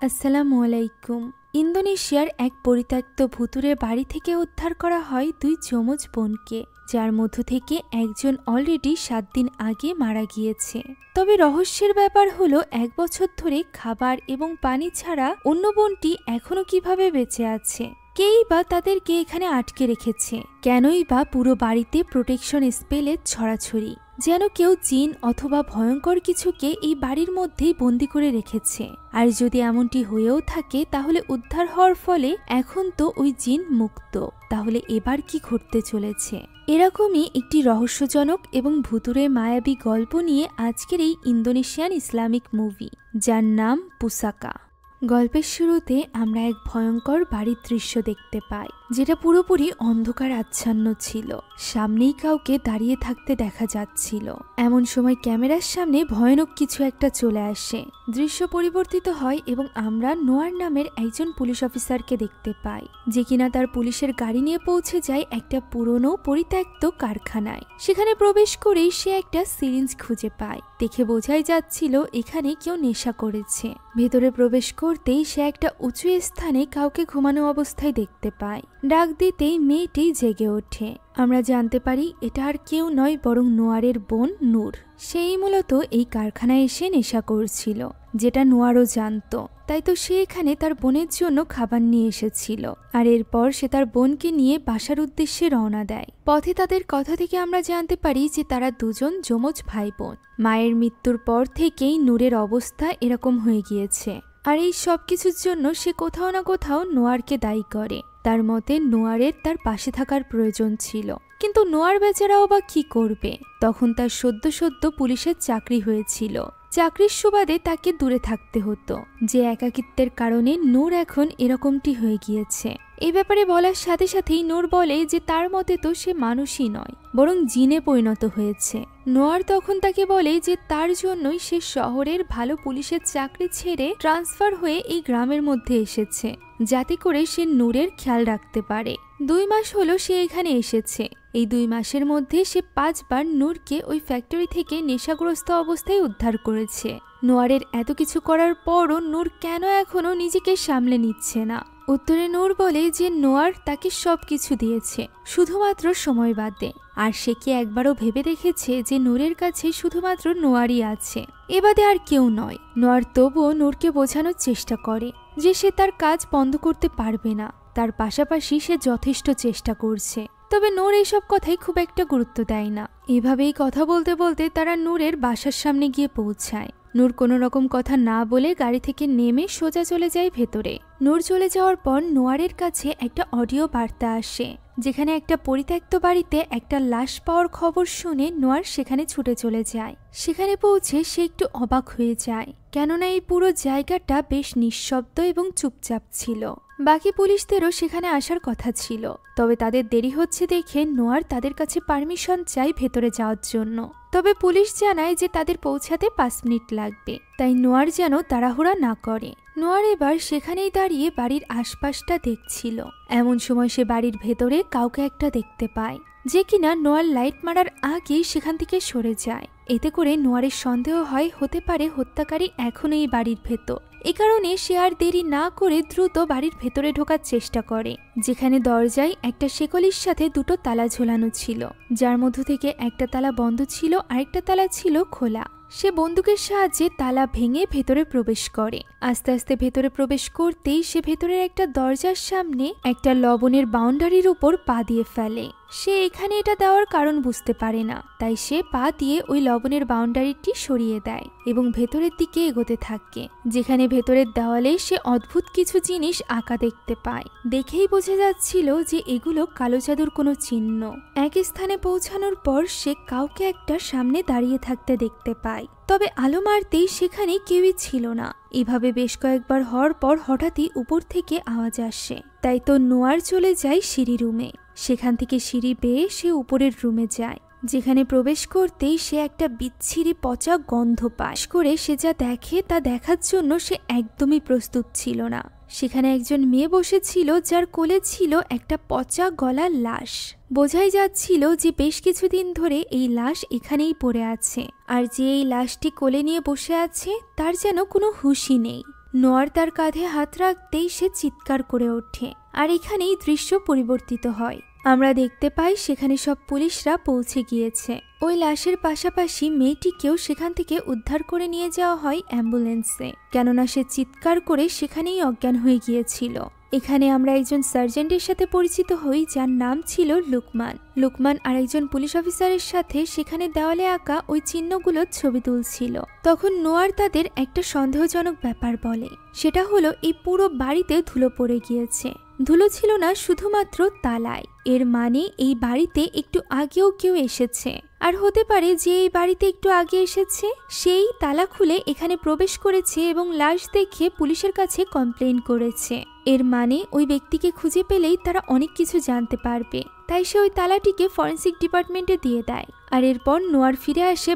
আসসালামু আলাইকুম। ইন্দোনেশিয়ার এক পরিত্যক্ত ভুতুড়ে বাড়ি থেকে উদ্ধার করা হয় দুই যমজ বোনকে, যার মধ্য থেকে একজন অলরেডি 7 দিন আগে মারা গিয়েছে। তবে রহস্যের ব্যাপার হলো 1 বছর ধরে খাবার এবং পানি ছাড়া অন্য বোনটি এখনো কিভাবে বেঁচে আছে। কেই বা তাদেরকে এখানে আটকে রেখেছে, কেনই বা পুরো বাড়িতে প্রোটেকশন স্পেলের ছড়াছড়ি, যেন কেউ জিন অথবা ভয়ঙ্কর কিছুকে এই বাড়ির মধ্যেই বন্দি করে রেখেছে। আর যদি এমনটি হয়েও থাকে তাহলে উদ্ধার হওয়ার ফলে এখন তো ওই জিন মুক্ত। তাহলে এবার কি ঘটতে চলেছে? এরকমই একটি রহস্যজনক এবং ভুতুড়ে মায়াবী গল্প নিয়ে আজকের এই ইন্দোনেশিয়ান ইসলামিক মুভি, যার নাম পুসাকা। গল্পের শুরুতে আমরা এক ভয়ঙ্কর বাড়ির দৃশ্য দেখতে পাই, যেটা পুরোপুরি অন্ধকার আচ্ছন্ন ছিল। সামনেই কাউকে দাঁড়িয়ে থাকতে দেখা যাচ্ছিল। এমন সময় ক্যামেরার সামনে ভয়ানক কিছু একটা চলে আসে। দৃশ্য পরিবর্তিত হয় এবং আমরা নোয়ার নামের একজন পুলিশ অফিসারকে দেখতে পাই, যে কিনা তার পুলিশের গাড়ি নিয়ে পৌঁছে যায় একটা পুরনো পরিত্যক্ত কারখানায়। সেখানে প্রবেশ করেই সে একটা সিরিঞ্জ খুঁজে পায়। দেখে বোঝাই যাচ্ছিল এখানে কেউ নেশা করেছে। ভেতরে প্রবেশ করতেই সে একটা উঁচু স্থানে কাউকে ঘুমানো অবস্থায় দেখতে পায়। ডাক দিতেই মেয়েটি জেগে ওঠে। আমরা জানতে পারি এটা আর কেউ নয় বরং নোয়ারের বোন নূর। সেই মূলত এই কারখানায় এসে নেশা করছিল, যেটা নোয়ারও জানত। তাই তো সে এখানে তার বোনের জন্য খাবার নিয়ে এসেছিল। আর এরপর সে তার বোনকে নিয়ে বাসার উদ্দেশ্যে রওনা দেয়। পথে তাদের কথা থেকে আমরা জানতে পারি যে তারা দুজন যমজ ভাই বোন। মায়ের মৃত্যুর পর থেকেই নূরের অবস্থা এরকম হয়ে গিয়েছে। আর এই সব কিছুর জন্য সে কোথাও না কোথাও নোয়ারকে দায়ী করে। তার মতে নোয়ারের তার পাশে থাকার প্রয়োজন ছিল, কিন্তু নোয়ার বেচারাও বা কি করবে? তখন তার সদ্য পুলিশের চাকরি হয়েছিল। চাকরির সুবাদে তাকে দূরে থাকতে হতো, যে একাকিত্বের কারণে নূর এখন এরকমটি হয়ে গিয়েছে। এই ব্যাপারে বলার সাথে সাথেই নূর বলে যে তার মতে তো সে মানুষই নয়, বরং জিনে পরিণত হয়েছে। নোয়ার তখন তাকে বলে যে তার জন্যই সে শহরের ভালো পুলিশের চাকরি ছেড়ে ট্রান্সফার হয়ে এই গ্রামের মধ্যে এসেছে, যাতে করে সে নূরের খেয়াল রাখতে পারে। 2 মাস হলো সে এখানে এসেছে। এই 2 মাসের মধ্যে সে 5 বার নূরকে ওই ফ্যাক্টরি থেকে নেশাগ্রস্ত অবস্থায় উদ্ধার করেছে। নোয়ারের এত কিছু করার পরও নূর কেন এখনো নিজেকে সামলে নিচ্ছে না? উত্তরে নূর বলে যে নোয়ার তাকে সবকিছু দিয়েছে, শুধুমাত্র সময় বাদে। আর সে কি একবারও ভেবে দেখেছে যে নূরের কাছে শুধুমাত্র নোয়ারই আছে, এ বাদে আর কেউ নয়। নোয়ার তবুও নূরকে বোঝানোর চেষ্টা করে যে সে তার কাজ বন্ধ করতে পারবে না। তার পাশাপাশি সে যথেষ্ট চেষ্টা করছে। তবে নূর এইসব কথাই খুব একটা গুরুত্ব দেয় না। এভাবেই কথা বলতে বলতে তারা নূরের বাসার সামনে গিয়ে পৌঁছায়। নূর কোনো রকম কথা না বলে গাড়ি থেকে নেমে সোজা চলে যায় ভেতরে। নূর চলে যাওয়ার পর নোয়ারের কাছে একটা অডিও বার্তা আসে, যেখানে একটা পরিত্যক্ত বাড়িতে একটা লাশ পাওয়ার খবর শুনে নোয়ার সেখানে ছুটে চলে যায়। সেখানে পৌঁছে সে একটু অবাক হয়ে যায়, কেননা এই পুরো জায়গাটা বেশ নিঃশব্দ এবং চুপচাপ ছিল। বাকি পুলিশদেরও সেখানে আসার কথা ছিল, তবে তাদের দেরি হচ্ছে দেখে নোয়ার তাদের কাছে পারমিশন চাই ভেতরে যাওয়ার জন্য। তবে পুলিশ জানায় যে তাদের পৌঁছাতে 5 মিনিট লাগবে, তাই নোয়ার যেন তাড়াহুড়া না করে। নোয়ার এবার সেখানেই দাঁড়িয়ে বাড়ির আশপাশটা দেখছিল। এমন সময় সে বাড়ির ভেতরে কাউকে একটা দেখতে পায়, যে কিনা নোয়ার লাইট মারার আগেই সেখান থেকে সরে যায়। এতে করে নোয়ারের সন্দেহ হয় হতে পারে হত্যাকারী এখনো এই বাড়ির ভেতর। এ কারণে সে আর দেরি না করে দ্রুত বাড়ির ভেতরে ঢোকার চেষ্টা করে, যেখানে দরজায় একটা শেকলির সাথে 2টো তালা ঝোলানো ছিল, যার মধ্য থেকে একটা তালা বন্ধ ছিল, আরেকটা তালা ছিল খোলা। সে বন্দুকের সাহায্যে তালা ভেঙে ভেতরে প্রবেশ করে। আস্তে আস্তে ভেতরে প্রবেশ করতেই সে ভেতরের একটা দরজার সামনে একটা লবণের বাউন্ডারির উপর পা দিয়ে ফেলে। সে এখানে এটা দেওয়ার কারণ বুঝতে পারে না, তাই সে পা দিয়ে ওই লবণের বাউন্ডারিটি সরিয়ে দেয় এবং ভেতরের দিকে এগোতে থাকে, যেখানে ভেতরের দেওয়ালে সে অদ্ভুত কিছু জিনিস আঁকা দেখতে পায়। দেখেই বোঝা যাচ্ছিল যে এগুলো কালো জাদুর কোনো চিহ্ন। এক স্থানে পৌঁছানোর পর সে কাউকে একটা সামনে দাঁড়িয়ে থাকতে দেখতে পায়, তবে আলো মারতেই সেখানে কেউই ছিল না। এভাবে বেশ কয়েকবার হওয়ার পর হঠাৎই উপর থেকে আওয়াজ আসে। তাই তো নোয়ার চলে যায় সিঁড়ি রুমে। সেখান থেকে সিঁড়ি বেয়ে সে উপরের রুমে যায়, যেখানে প্রবেশ করতেই সে একটা বিচ্ছিরি পচা গন্ধ পাস করে সে যা দেখে তা দেখার জন্য সে একদমই প্রস্তুত ছিল না। সেখানে একজন মেয়ে বসেছিল, যার কোলে ছিল একটা পচা গলার লাশ। বোঝাই যাচ্ছিল যে বেশ কিছুদিন ধরে এই লাশ এখানেই পড়ে আছে, আর যে এই লাশটি কোলে নিয়ে বসে আছে তার যেন কোনো হুঁশই নেই। নোয়ার তার কাঁধে হাত রাখতেই সে চিৎকার করে ওঠে, আর এখানেই দৃশ্য পরিবর্তিত হয়। আমরা দেখতে পাই সেখানে সব পুলিশরা পৌঁছে গিয়েছে। ওই লাশের পাশাপাশি মেয়েটিকেও সেখান থেকে উদ্ধার করে নিয়ে যাওয়া হয় অ্যাম্বুলেন্সে, কেননা সে চিৎকার করে সেখানেই অজ্ঞান হয়ে গিয়েছিল। এখানে আমরা একজন সার্জেন্টের সাথে পরিচিত হই যার নাম ছিল লুকমান। লুকমান আর একজন পুলিশ অফিসারের সাথে সেখানে দেওয়ালে আঁকা ওই চিহ্নগুলোর ছবি তুলছিল। তখন নোয়ার তাদের একটা সন্দেহজনক ব্যাপার বলে, সেটা হলো এই পুরো বাড়িতে ধুলো পড়ে গিয়েছে। ধুলো ছিল না, শুধুমাত্র তালায়। এর মানে এই বাড়িতে একটু আগেও কেউ এসেছে, আর হতে পারে যে এই বাড়িতে একটু আগে এসেছে সেই তালা খুলে এখানে প্রবেশ করেছে এবং লাশ দেখে পুলিশের কাছে কমপ্লেন করেছে। এর মানে ওই ব্যক্তিকে খুঁজে পেলেই তারা অনেক কিছু জানতে পারবে। তাই সে ওই তালাটিকে ফরেন্সিক ডিপার্টমেন্টে দিয়ে দেয়। আর এরপর নোয়ার ফিরে আসে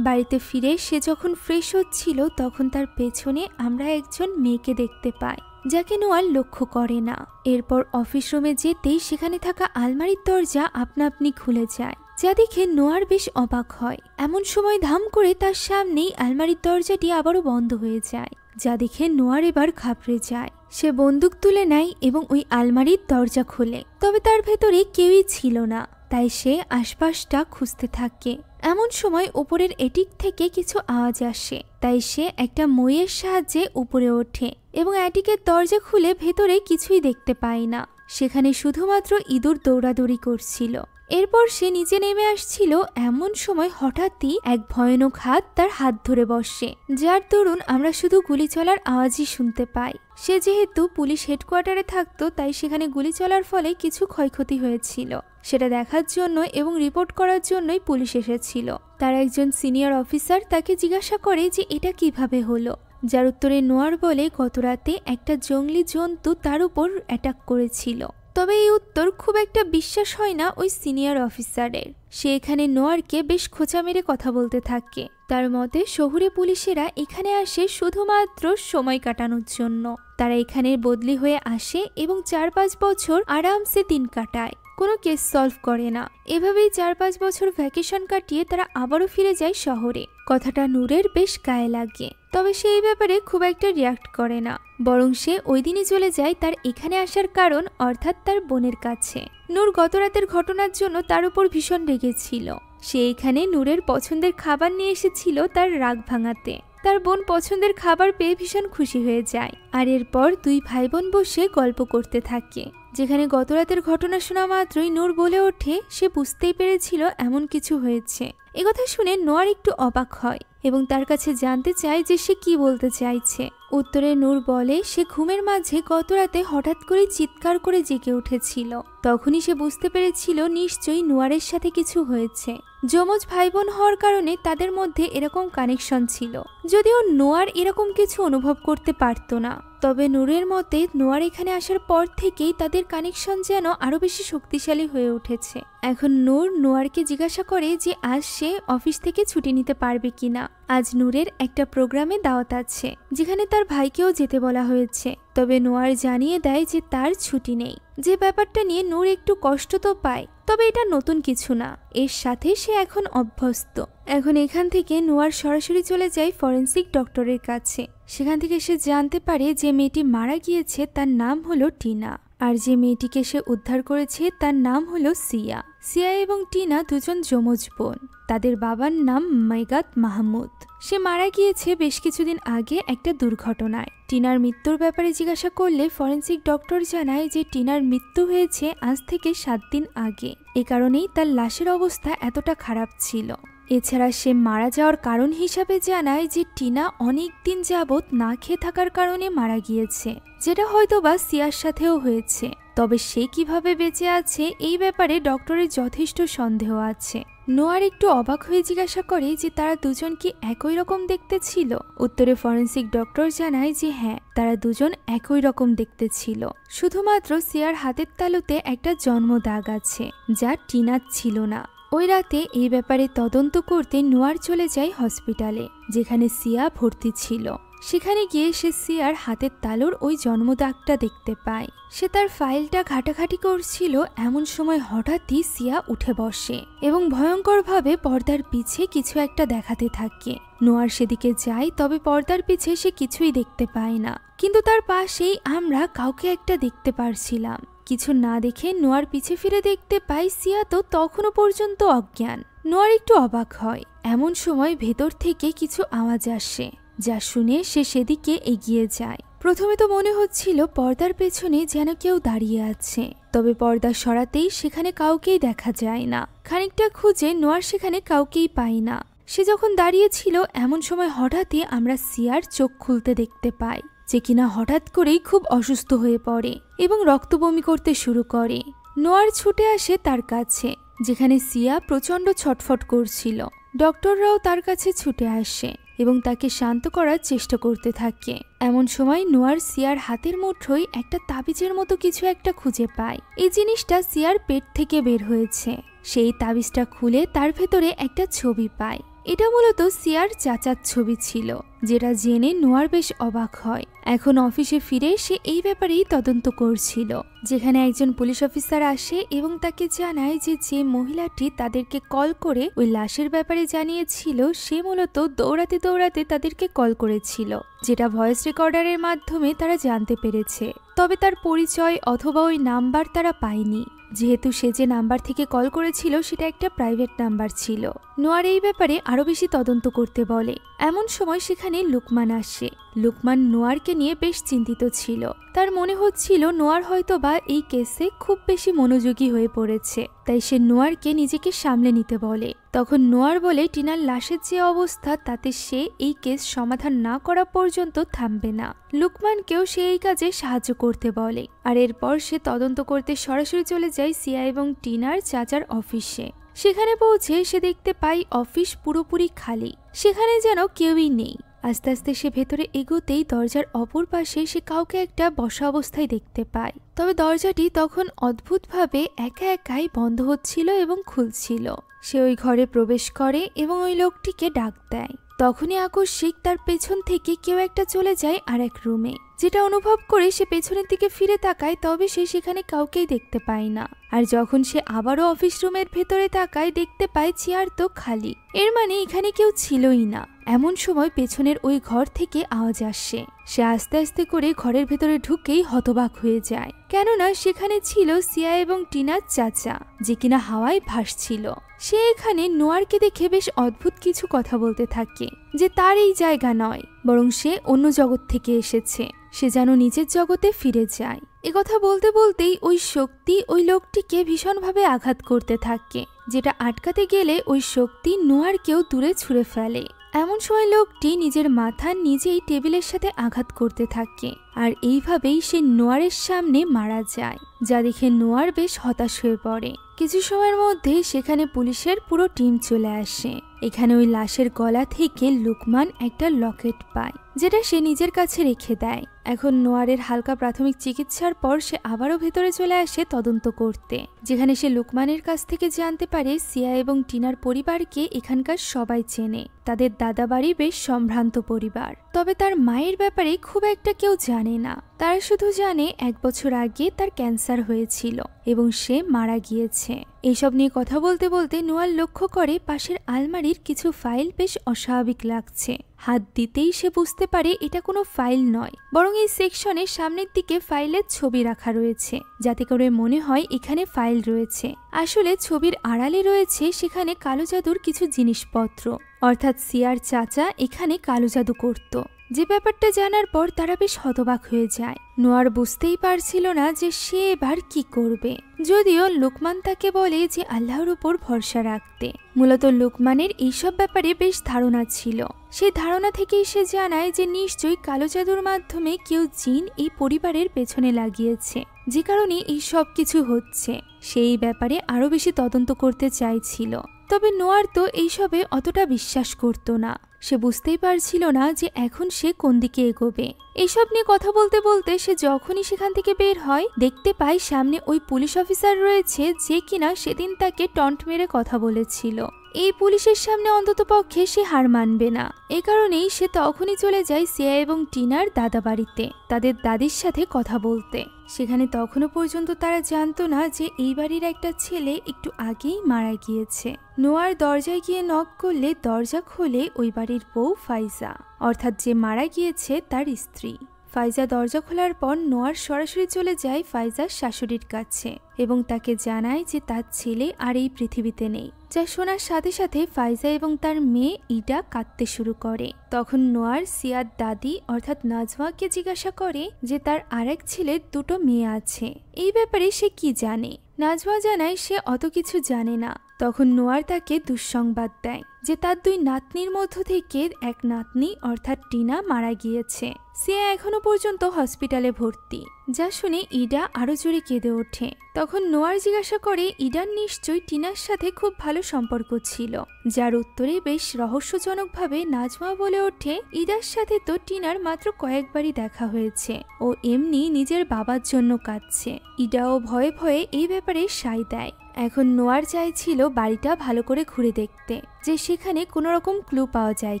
বাড়িতে ফিরে সে যখন ফ্রেশ হচ্ছিল তখন তার পেছনে আমরা একজন মেয়েকে দেখতে পাই, যাকে নোয়ার লক্ষ্য করে না। এরপর অফিস রুমে যেতেই সেখানে থাকা আলমারির দরজা আপনা আপনি খুলে যায়, যা দেখে নোয়ার বেশ অবাক হয়। এমন সময় ধাম করে তার সামনেই আলমারির দরজাটি আবারও বন্ধ হয়ে যায়, যা দেখে নোয়ার এবার ঘাবড়ে যায়। সে বন্দুক তুলে নেয় এবং ওই আলমারির দরজা খোলে, তবে তার ভেতরে কেউই ছিল না। তাই সে আশপাশটা খুঁজতে থাকে। এমন সময় উপরের এটিক থেকে কিছু আওয়াজ আসে, তাই সে একটা মইয়ের সাহায্যে উপরে ওঠে এবং এটিকের দরজা খুলে ভেতরে কিছুই দেখতে পায় না। সেখানে শুধুমাত্র ইঁদুর দৌড়াদৌড়ি করছিল। এরপর সে নিচে নেমে আসছিল, এমন সময় হঠাৎই এক ভয়ানক হাত তার হাত ধরে বসে, যার দরুন আমরা শুধু গুলি চলার আওয়াজই শুনতে পাই। সে যেহেতু পুলিশ হেডকোয়ার্টারে থাকতো, তাই সেখানে গুলি চলার ফলে কিছু ক্ষয়ক্ষতি হয়েছিল সেটা দেখার জন্য এবং রিপোর্ট করার জন্যই পুলিশ এসেছিল। তার একজন সিনিয়র অফিসার তাকে জিজ্ঞাসা করে যে এটা কিভাবে হলো, যার উত্তরে নোয়ার বলে গতরাতে একটা জঙ্গলি জন্তু তার উপর অ্যাটাক করেছিল। তবে এই উত্তর খুব একটা বিশ্বাস হয় না ওই সিনিয়র অফিসারের। সে এখানে নোয়ারকে বেশ খোঁচা মেরে কথা বলতে থাকে। তার মতে শহুরে পুলিশেরা এখানে আসে শুধুমাত্র সময় কাটানোর জন্য। তারা এখানে বদলি হয়ে আসে এবং 4-5 বছর আরামসে দিন কাটায়, কোনো কেস সলভ করে না। এভাবেই 4-5 বছর ভ্যাকেশন কাটিয়ে তারা আবারও ফিরে যায় শহরে। কথাটা নূরের বেশ গায়ে লাগে, তবে সে এই ব্যাপারে খুব একটা রিয়াক্ট করে না, বরং সে ওই দিনই চলে যায় তার এখানে আসার কারণ অর্থাৎ তার বোনের কাছে। নূর গতরাতের ঘটনার জন্য তার উপর ভীষণ রেগেছিল। সে এখানে নূরের পছন্দের খাবার নিয়ে এসেছিল তার রাগ ভাঙাতে। তার বোন পছন্দের খাবার পেয়ে ভীষণ খুশি হয়ে যায়, আর এরপর দুই ভাই বোন বসে গল্প করতে থাকে। যেখানে গতরাতের ঘটনা শোনা মাত্রই নূর বলে ওঠে সে বুঝতেই পেরেছিল এমন কিছু হয়েছে। একথা শুনে নোয়ার একটু অবাক হয় এবং তার কাছে জানতে চায় যে সে কি বলতে চাইছে। উত্তরে নূর বলে সে ঘুমের মাঝে গতরাতে হঠাৎ করে চিৎকার করে জেগে উঠেছিল। তখনই সে বুঝতে পেরেছিল নিশ্চয়ই নোয়ারের সাথে কিছু হয়েছে। যমজ ভাই বোন হওয়ার কারণে তাদের মধ্যে এরকম কানেকশন ছিল, যদিও নোয়ার এরকম কিছু অনুভব করতে পারত না। তবে নূরের মতে নোয়ার এখানে আসার পর থেকেই তাদের কানেকশন যেন আরো বেশি শক্তিশালী হয়ে উঠেছে। এখন নূর নোয়ারকে জিজ্ঞাসা করে যে আজ সে অফিস থেকে ছুটি নিতে পারবে কিনা। আজ নূরের একটা প্রোগ্রামে দাওয়াত আছে, যেখানে তার ভাইকেও যেতে বলা হয়েছে। তবে নোয়ার জানিয়ে দেয় যে তার ছুটি নেই। যে ব্যাপারটা নিয়ে নূর একটু কষ্ট তো পায়, তবে এটা নতুন কিছু না, এর সাথে সে এখন অভ্যস্ত। এখন এখান থেকে নোয়ার সরাসরি চলে যায় ফরেন্সিক ডক্টরের কাছে। সেখান থেকে সে জানতে পারে যে মেয়েটি মারা গিয়েছে তার নাম হলো টিনা, আর যে মেয়েটিকে সে উদ্ধার করেছে তার নাম হলো সিয়া। সিয়া এবং টিনা দুজন যমজ বোন। তাদের বাবার নাম মেগাত মাহমুদ। সে মারা গিয়েছে বেশ কিছুদিন আগে একটা দুর্ঘটনায়। টিনার মৃত্যুর ব্যাপারে জিজ্ঞাসা করলে ফরেন্সিক ডক্টর জানায় যে টিনার মৃত্যু হয়েছে আজ থেকে 7 দিন আগে। এ কারণেই তার লাশের অবস্থা এতটা খারাপ ছিল। এছাড়া সে মারা যাওয়ার কারণ হিসাবে জানায় যে টিনা অনেক দিন যাবৎ না খেয়ে থাকার কারণে মারা গিয়েছে, যেটা হয়তোবা সিয়ার সাথেও হয়েছে। তবে সে কিভাবে বেঁচে আছে এই ব্যাপারে ডক্টরের যথেষ্ট সন্দেহ আছে। নোয়ার একটু অবাক হয়ে জিজ্ঞাসা করে যে তারা দুজন কি একই রকম দেখতে ছিল। উত্তরে ফরেন্সিক ডক্টর জানায় যে হ্যাঁ, তারা দুজন একই রকম দেখতে ছিল, শুধুমাত্র সিয়ার হাতের তালুতে একটা জন্ম দাগ আছে, যা টিনার ছিল না। ওই রাতে এই ব্যাপারে তদন্ত করতে নোয়ার চলে যায় হসপিটালে, যেখানে সিয়া ভর্তি ছিল। সেখানে গিয়ে সে সিয়ার হাতের তালুর ওই জন্মদাগটা দেখতে পায়। সে তার ফাইলটা ঘাটাঘাটি করছিল, এমন সময় হঠাৎই সিয়া উঠে বসে এবং ভয়ঙ্করভাবে পর্দার পিছে কিছু একটা দেখাতে থাকে। নোয়ার সেদিকে যায়, তবে পর্দার পিছে সে কিছুই দেখতে পায় না, কিন্তু তার পাশেই আমরা কাউকে একটা দেখতে পারছিলাম। কিছু না দেখে নোয়ার পিছে ফিরে দেখতে পাই সিয়া তো তখনও পর্যন্ত অজ্ঞান। নোয়ার একটু অবাক হয়। এমন সময় ভেতর থেকে কিছু আওয়াজ আসে, যা শুনে সে সেদিকে এগিয়ে যায়। প্রথমে তো মনে হচ্ছিল পর্দার পেছনে যেন কেউ দাঁড়িয়ে আছে, তবে পর্দা সরাতেই সেখানে কাউকেই দেখা যায় না। খানিকটা খুঁজে নোয়ার সেখানে কাউকেই পাই না। সে যখন দাঁড়িয়েছিল এমন সময় হঠাৎই আমরা সিয়ার চোখ খুলতে দেখতে পাই, যে কিনা হঠাৎ করেই খুব অসুস্থ হয়ে পড়ে এবং রক্ত বমি করতে শুরু করে। নোয়ার ছুটে আসে তার কাছে, যেখানে সিয়া প্রচণ্ড ছটফট করছিল। ডক্টররাও তার কাছে ছুটে আসে এবং তাকে শান্ত করার চেষ্টা করতে থাকে। এমন সময় নোয়ার সিয়ার হাতের মুঠোয় একটা তাবিজের মতো কিছু একটা খুঁজে পায়। এই জিনিসটা সিয়ার পেট থেকে বের হয়েছে। সেই তাবিজটা খুলে তার ভেতরে একটা ছবি পায়। এটা মূলত সিয়ার চাচার ছবি ছিল, যেটা জেনে নোয়ার বেশ অবাক হয়। এখন অফিসে ফিরে সে এই ব্যাপারেই তদন্ত করছিল, যেখানে একজন পুলিশ অফিসার আসে এবং তাকে জানায় যে মহিলাটি তাদেরকে কল করে ওই লাশের ব্যাপারে জানিয়েছিল, সে মূলত দৌড়াতে দৌড়াতে তাদেরকে কল করেছিল, যেটা ভয়েস রেকর্ডারের মাধ্যমে তারা জানতে পেরেছে। তবে তার পরিচয় অথবা ওই নাম্বার তারা পায়নি, যেহেতু সে যে নাম্বার থেকে কল করেছিল সেটা একটা প্রাইভেট নাম্বার ছিল। নোয়ার এই ব্যাপারে আরো বেশি তদন্ত করতে বলে। এমন সময় সেখানে লুকমান আসে। লুকমান নোয়ারকে নিয়ে বেশ চিন্তিত ছিল। তার মনে হচ্ছিল নোয়ার হয়তো বা এই কেসে খুব বেশি মনোযোগী হয়ে পড়েছে, তাই সে নোয়ারকে নিজেকে সামলে নিতে বলে। তখন নোয়ার বলে টিনার লাশের যে অবস্থা তাতে সে এই কেস সমাধান না করা পর্যন্ত থামবে না। লুকমানকেও সে এই কাজে সাহায্য করতে বলে। আর এরপর সে তদন্ত করতে সরাসরি চলে যায় সিয়া এবং টিনার চাচার অফিসে। সেখানে পৌঁছে সে দেখতে পায় অফিস পুরোপুরি খালি, সেখানে যেন কেউই নেই। আস্তে আস্তে সে ভেতরে এগোতেই দরজার অপর পাশে সে কাউকে একটা বসা অবস্থায় দেখতে পায়। তবে দরজাটি তখন অদ্ভুতভাবে একা একাই বন্ধ হচ্ছিল এবং খুলছিল। সে ওই ঘরে প্রবেশ করে এবং ওই লোকটিকে ডাক দেয়। তখনই আকস্মিক তার পেছন থেকে কেউ একটা চলে যায় আর এক রুমে, যেটা অনুভব করে সে পেছনের দিকে ফিরে তাকায়, তবে সে সেখানে কাউকেই দেখতে পায় না। আর যখন সে আবারও অফিস রুমের ভেতরে তাকায় দেখতে পায় চেয়ার তো খালি, এর মানে এখানে কেউ ছিলই না। এমন সময় পেছনের ওই ঘর থেকে আওয়াজ আসে। সে আস্তে আস্তে করে ঘরের ভেতরে ঢুকেই হতবাক হয়ে যায়, কেননা সেখানে ছিল সিয়া এবং টিনার চাচা, যে কিনা হাওয়ায় ভাসছিল। সে এখানে নোয়ারকে দেখে বেশ অদ্ভুত কিছু কথা বলতে থাকে, যে তার এই জায়গা নয়, বরং সে অন্য জগৎ থেকে এসেছে, সে যেন নিজের জগতে ফিরে যায়। একথা বলতে বলতেই ওই শক্তি ওই লোকটিকে ভীষণভাবে আঘাত করতে থাকে, যেটা আটকাতে গেলে ওই শক্তি নোয়ারকেও দূরে ছুঁড়ে ফেলে। এমন সময় লোকটি নিজের মাথা নিজেই টেবিলের সাথে আঘাত করতে থাকে, আর এইভাবেই সে নোয়ারের সামনে মারা যায়, যা দেখে নোয়ার বেশ হতাশ হয়ে পড়ে। কিছু সময়ের মধ্যে সেখানে পুলিশের পুরো টিম চলে আসে। এখানে ওই লাশের গলা থেকে লুকমান একটা লকেট পায়, যেটা সে নিজের কাছে রেখে দেয়। এখন নোয়ারের হালকা প্রাথমিক চিকিৎসার পর সে আবারও ভেতরে চলে আসে তদন্ত করতে, যেখানে সে লুকমানের কাছ থেকে জানতে পারে সিয়া এবং টিনার পরিবারকে এখানকার সবাই চেনে। তাদের দাদা বাড়ি বেশ সম্ভ্রান্ত পরিবার, তবে তার মায়ের ব্যাপারে খুব একটা কেউ জানে না। তারা শুধু জানে 1 বছর আগে তার ক্যান্সার হয়েছিল এবং সে মারা গিয়েছে। এইসব নিয়ে কথা বলতে বলতে নোয়ার লক্ষ্য করে পাশের আলমারির কিছু ফাইল বেশ অস্বাভাবিক লাগছে। হাত দিতেই সে বুঝতে পারে এটা কোনো ফাইল নয়, বরং এই সেকশনের সামনের দিকে ফাইলের ছবি রাখা রয়েছে, যাতে করে মনে হয় এখানে ফাইল রয়েছে। আসলে ছবির আড়ালে রয়েছে সেখানে কালো জাদুর কিছু জিনিসপত্র, অর্থাৎ সিয়ার চাচা এখানে কালো জাদু করত। যে ব্যাপারটা জানার পর তারা বেশ হতবাক হয়ে যায়। নোয়ার বুঝতেই পারছিল না যে সে এবার কি করবে, যদিও লুকমান তাকে বলে যে আল্লাহর উপর ভরসা রাখতে। মূলত লুকমানের এইসব ব্যাপারে বেশ ধারণা ছিল। সেই ধারণা থেকেই সে জানায় যে নিশ্চয়ই কালো জাদুর মাধ্যমে কেউ জিন এই পরিবারের পেছনে লাগিয়েছে, যে কারণে এই সব কিছু হচ্ছে। সেই ব্যাপারে আরো বেশি তদন্ত করতে চাইছিল, তবে নোয়ার তো এইসবে অতটা বিশ্বাস করত না। সে বুঝতেই পারছিল না যে এখন সে কোন দিকে এগোবে। এইসব নিয়ে কথা বলতে বলতে সে যখনই সেখান থেকে বের হয় দেখতে পায় সামনে ওই পুলিশ অফিসার রয়েছে, যে কিনা সেদিন তাকে টন্ট মেরে কথা বলেছিল। এই পুলিশের সামনে অন্ততপক্ষে সে হার মানবে না। এ কারণেই সে তখনই চলে যায় সিয়া এবং টিনার দাদা বাড়িতে তাদের দাদির সাথে কথা বলতে। সেখানে তখনও পর্যন্ত তারা জানতো না যে এই বাড়ির একটা ছেলে একটু আগেই মারা গিয়েছে। নোয়ার দরজায় গিয়ে নক করলে দরজা খোলে ওই বাড়ির বউ ফাইজা, অর্থাৎ যে মারা গিয়েছে তার স্ত্রী। ফাইজা দরজা খোলার পর নোয়ার সরাসরি চলে যায় ফাইজার শাশুড়ির কাছে এবং তাকে জানায় যে তার ছেলে আর এই পৃথিবীতে নেই। যা শোনার সাথে সাথে ফাইজা এবং তার মেয়ে ইডা কাঁদতে শুরু করে। তখন নোয়ার সিয়ার দাদি অর্থাৎ নাজমাকে জিজ্ঞাসা করে যে তার আরেক ছেলের দুটো মেয়ে আছে, এই ব্যাপারে সে কি জানে। নাজমা জানায় সে অত কিছু জানে না। তখন নোয়ার তাকে দুঃসংবাদ দেয় যে তার দুই নাতনির মধ্য থেকে এক নাতনি অর্থাৎ টিনা মারা গিয়েছে। সিয়া এখনো পর্যন্ত হসপিটালে ভর্তি। যা শুনে ইডা আরো জোরে কেঁদে ওঠে। তখন নোয়ার জিজ্ঞাসা করে ইডার নিশ্চয়ই টিনার সাথে খুব ভালো সম্পর্ক ছিল, যার উত্তরে বেশ রহস্যজনকভাবে নাজমা বলে ওঠে ইডার সাথে তো টিনার মাত্র কয়েকবারই দেখা হয়েছে, ও এমনি নিজের বাবার জন্য কাঁদছে। ইডাও ভয়ে ভয়ে এই ব্যাপারে সায় দেয়। এখন নোয়ার চাইছিল বাড়িটা ভালো করে ঘুরে দেখতে যে সেখানে কোনো রকম ক্লু পাওয়া যায়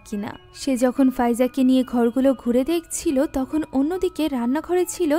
কিনা। সে যখন ফাইজাকে নিয়ে ঘরগুলো ঘুরে দেখছিল তখন অন্যদিকে রান্নাঘরে ছিল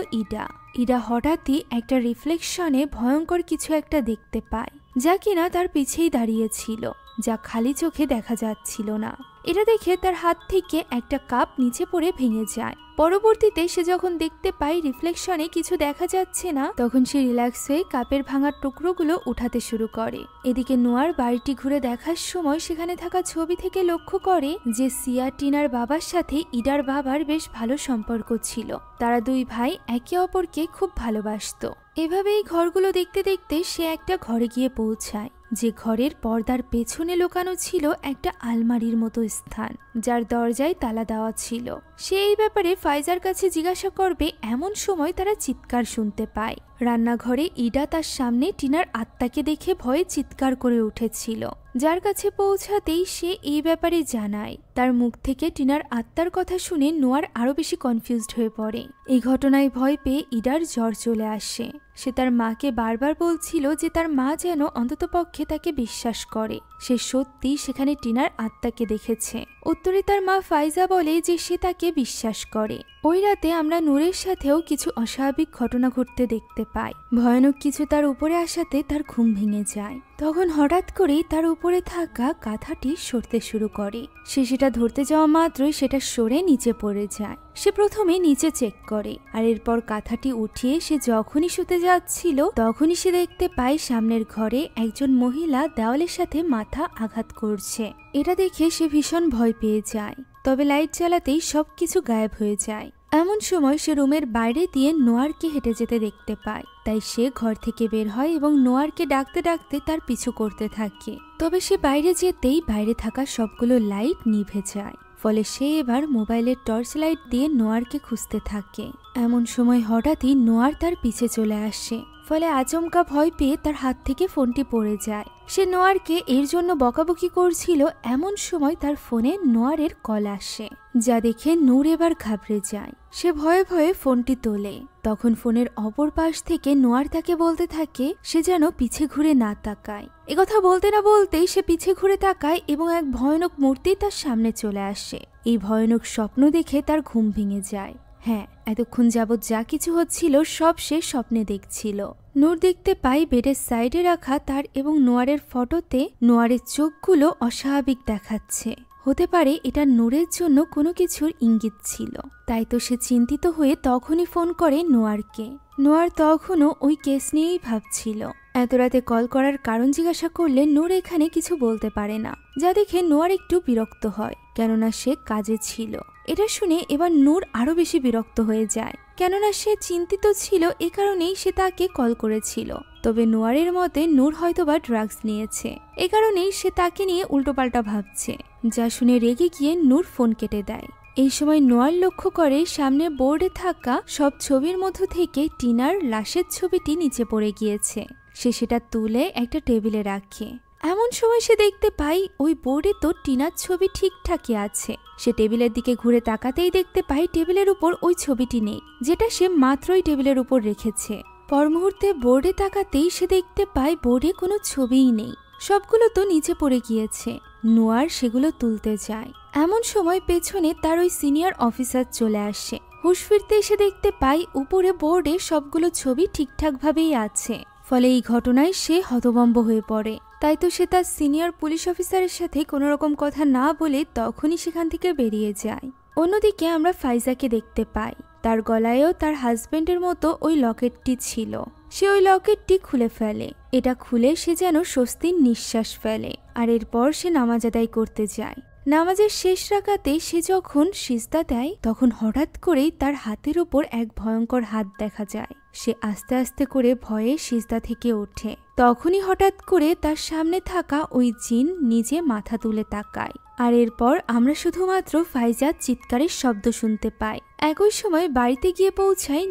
ইডা হঠাৎই একটা রিফ্লেকশনে ভয়ঙ্কর কিছু একটা দেখতে পায়, যা কিনা তার পিছেই দাঁড়িয়েছিল, যা খালি চোখে দেখা যাচ্ছিল না। এটা দেখে তার হাত থেকে একটা কাপ নিচে পড়ে ভেঙে যায়। পরবর্তীতে সে যখন দেখতে পায় রিফ্লেকশনে কিছু দেখা যাচ্ছে না, তখন সে রিল্যাক্স হয়ে কাপের ভাঙার টুকরোগুলো উঠাতে শুরু করে। এদিকে নোয়ার বাড়িটি ঘুরে দেখার সময় সেখানে থাকা ছবি থেকে লক্ষ্য করে যে সিয়া টিনার বাবার সাথে ইডার বাবার বেশ ভালো সম্পর্ক ছিল। তারা দুই ভাই একে অপরকে খুব ভালোবাসত। এভাবেই ঘরগুলো দেখতে দেখতে সে একটা ঘরে গিয়ে পৌঁছায়, যে ঘরের পর্দার পেছনে লুকানো ছিল একটা আলমারির মতো স্থান, যার দরজায় তালা দেওয়া ছিল। সে এই ব্যাপারে ফাইজার কাছে জিজ্ঞাসা করবে এমন সময় তারা চিৎকার শুনতে পায়। রান্নাঘরে ইডা তার সামনে টিনার আত্মাকে দেখে ভয়ে চিৎকার করে উঠেছিল, যার কাছে পৌঁছাতেই সে এই ব্যাপারে জানায়। তার মুখ থেকে টিনার আত্মার কথা শুনে নোয়ার আরো বেশি কনফিউজড হয়ে পড়ে। এই ঘটনায় ভয় পেয়ে ইডার জ্বর চলে আসে। সে তার মাকে বারবার বলছিল যে তার মা যেন অন্ততপক্ষে তাকে বিশ্বাস করে সে সত্যি সেখানে টিনার আত্মাকে দেখেছে। উত্তরে তার মা ফাইজা বলে যে সে তাকে বিশ্বাস করে। ওই রাতে আমরা নূরের সাথেও কিছু অস্বাভাবিক ঘটনা ঘটতে দেখতে পাই। ভয়ানক কিছু তার উপরে আসাতে তার ঘুম ভেঙে যায়। তখন হঠাৎ করেই তার উপরে থাকা কাঁথাটি সরতে শুরু করে। সে সেটা ধরতে যাওয়া মাত্রই সেটা সরে নিচে পড়ে যায়। সে প্রথমে নিচে চেক করে, আর এরপর কাঁথাটি উঠিয়ে সে যখনই শুতে যাচ্ছিল তখনই সে দেখতে পায় সামনের ঘরে একজন মহিলা দেওয়ালের সাথে মাথা আঘাত করছে। এটা দেখে সে ভীষণ ভয় পেয়ে যায়। তবে লাইট জ্বালাতেই সবকিছু গায়েব হয়ে যায়। এমন সময় সে রুমের বাইরে দিয়ে নোয়ারকে হেঁটে যেতে দেখতে পায়। তাই সে ঘর থেকে বের হয় এবং নোয়ারকে ডাকতে ডাকতে তার পিছু করতে থাকে। তবে সে বাইরে যেতেই বাইরে থাকা সবগুলো লাইট নিভে যায়। ফলে সে এবার মোবাইলের টর্চ লাইট দিয়ে নোয়ারকে খুঁজতে থাকে। এমন সময় হঠাৎই নোয়ার তার পিছে চলে আসে। ফলে আচমকা ভয় পেয়ে তার হাত থেকে ফোনটি পড়ে যায়। সে নোয়ারকে এর জন্য বকাবকি করছিল। এমন সময় তার ফোনে নোয়ারের কল আসে, যা দেখে নূর এবার ঘাবড়ে যায়। সে ভয়ে ভয়ে ফোনটি তোলে। তখন ফোনের অপর পাশ থেকে নোয়ার তাকে বলতে থাকে সে যেন পিছে ঘুরে না তাকায়। একথা বলতে না বলতেই সে পিছে ঘুরে তাকায় এবং এক ভয়ানক মূর্তি তার সামনে চলে আসে। এই ভয়ানক স্বপ্ন দেখে তার ঘুম ভেঙে যায়। হ্যাঁ, এতক্ষণ যাবৎ যা কিছু হচ্ছিল সব সে স্বপ্নে দেখছিল। নূর দেখতে পাই বেডের সাইডে রাখা তার এবং নোয়ারের ফটোতে নোয়ারের চোখগুলো অস্বাভাবিক দেখাচ্ছে। হতে পারে এটা নূরের জন্য কোনো কিছুর ইঙ্গিত ছিল। তাই তো সে চিন্তিত হয়ে তখনই ফোন করে নোয়ারকে। নোয়ার তখনও ওই কেস নিয়েই ভাবছিল। এত রাতে কল করার কারণ জিজ্ঞাসা করলে নূর এখানে কিছু বলতে পারে না, যা দেখে নোয়ার একটু বিরক্ত হয়, কেননা সে কাজে ছিল। এটা শুনে এবার নূর আরো বেশি বিরক্ত হয়ে যায়, কেননা সে চিন্তিত ছিল, এ কারণেই সে তাকে কল করেছিল। তবে নোয়ারের মতে নূর হয়তোবা ড্রাগস নিয়েছে, এ কারণেই সে তাকে নিয়ে উল্টোপাল্টা ভাবছে। যা শুনে রেগে গিয়ে নূর ফোন কেটে দেয়। এই সময় নোয়ার লক্ষ্য করে সামনে বোর্ডে থাকা সব ছবির মধ্য থেকে টিনার লাশের ছবিটি নিচে পড়ে গিয়েছে। সে সেটা তুলে একটা টেবিলে রাখে। এমন সময় সে দেখতে পাই ওই বোর্ডে তো টিনার ছবি ঠিকঠাকই আছে। সে টেবিলের দিকে ঘুরে তাকাতেই দেখতে পাই টেবিলের উপর ওই ছবিটি নেই, যেটা সে মাত্রই টেবিলের উপর রেখেছে। পর মুহূর্তে বোর্ডে তাকাতেই সে দেখতে পায় বোর্ডে কোনো ছবিই নেই। সবগুলো তো নিচে পড়ে গিয়েছে। নোয়ার সেগুলো তুলতে যায়। এমন সময় পেছনে তার ওই সিনিয়র অফিসার চলে আসে। হুঁশ ফিরতে এসে দেখতে পাই উপরে বোর্ডে সবগুলো ছবি ঠিকঠাকভাবেই আছে। ফলে এই ঘটনায় সে হতভম্ব হয়ে পড়ে। তাই তো সে তার সিনিয়র পুলিশ অফিসারের সাথে কোনো রকম কথা না বলে তখনই সেখান থেকে বেরিয়ে যায়। অন্যদিকে আমরা ফাইজাকে দেখতে পাই। তার গলায়ও তার হাজবেন্ডের মতো ওই লকেটটি ছিল। সে ওই লকেটটি খুলে ফেলে। এটা খুলে সে যেন স্বস্তির নিঃশ্বাস ফেলে। আর এরপর সে নামাজ আদায় করতে যায়। নামাজের শেষ রাকাতে সে যখন সিজদা দেয় তখন হঠাৎ করেই তার হাতের ওপর এক ভয়ঙ্কর হাত দেখা যায়। সে আস্তে আস্তে করে ভয়ে সিজদা থেকে ওঠে। তখনই হঠাৎ করে তার সামনে থাকা ওই জিন নিজে মাথা তুলে তাকায়। আর এরপর আমরা শুধুমাত্র ফাইজার চিৎকারের শব্দ শুনতে পাই। একই সময় বাড়িতে গিয়ে পৌঁছায়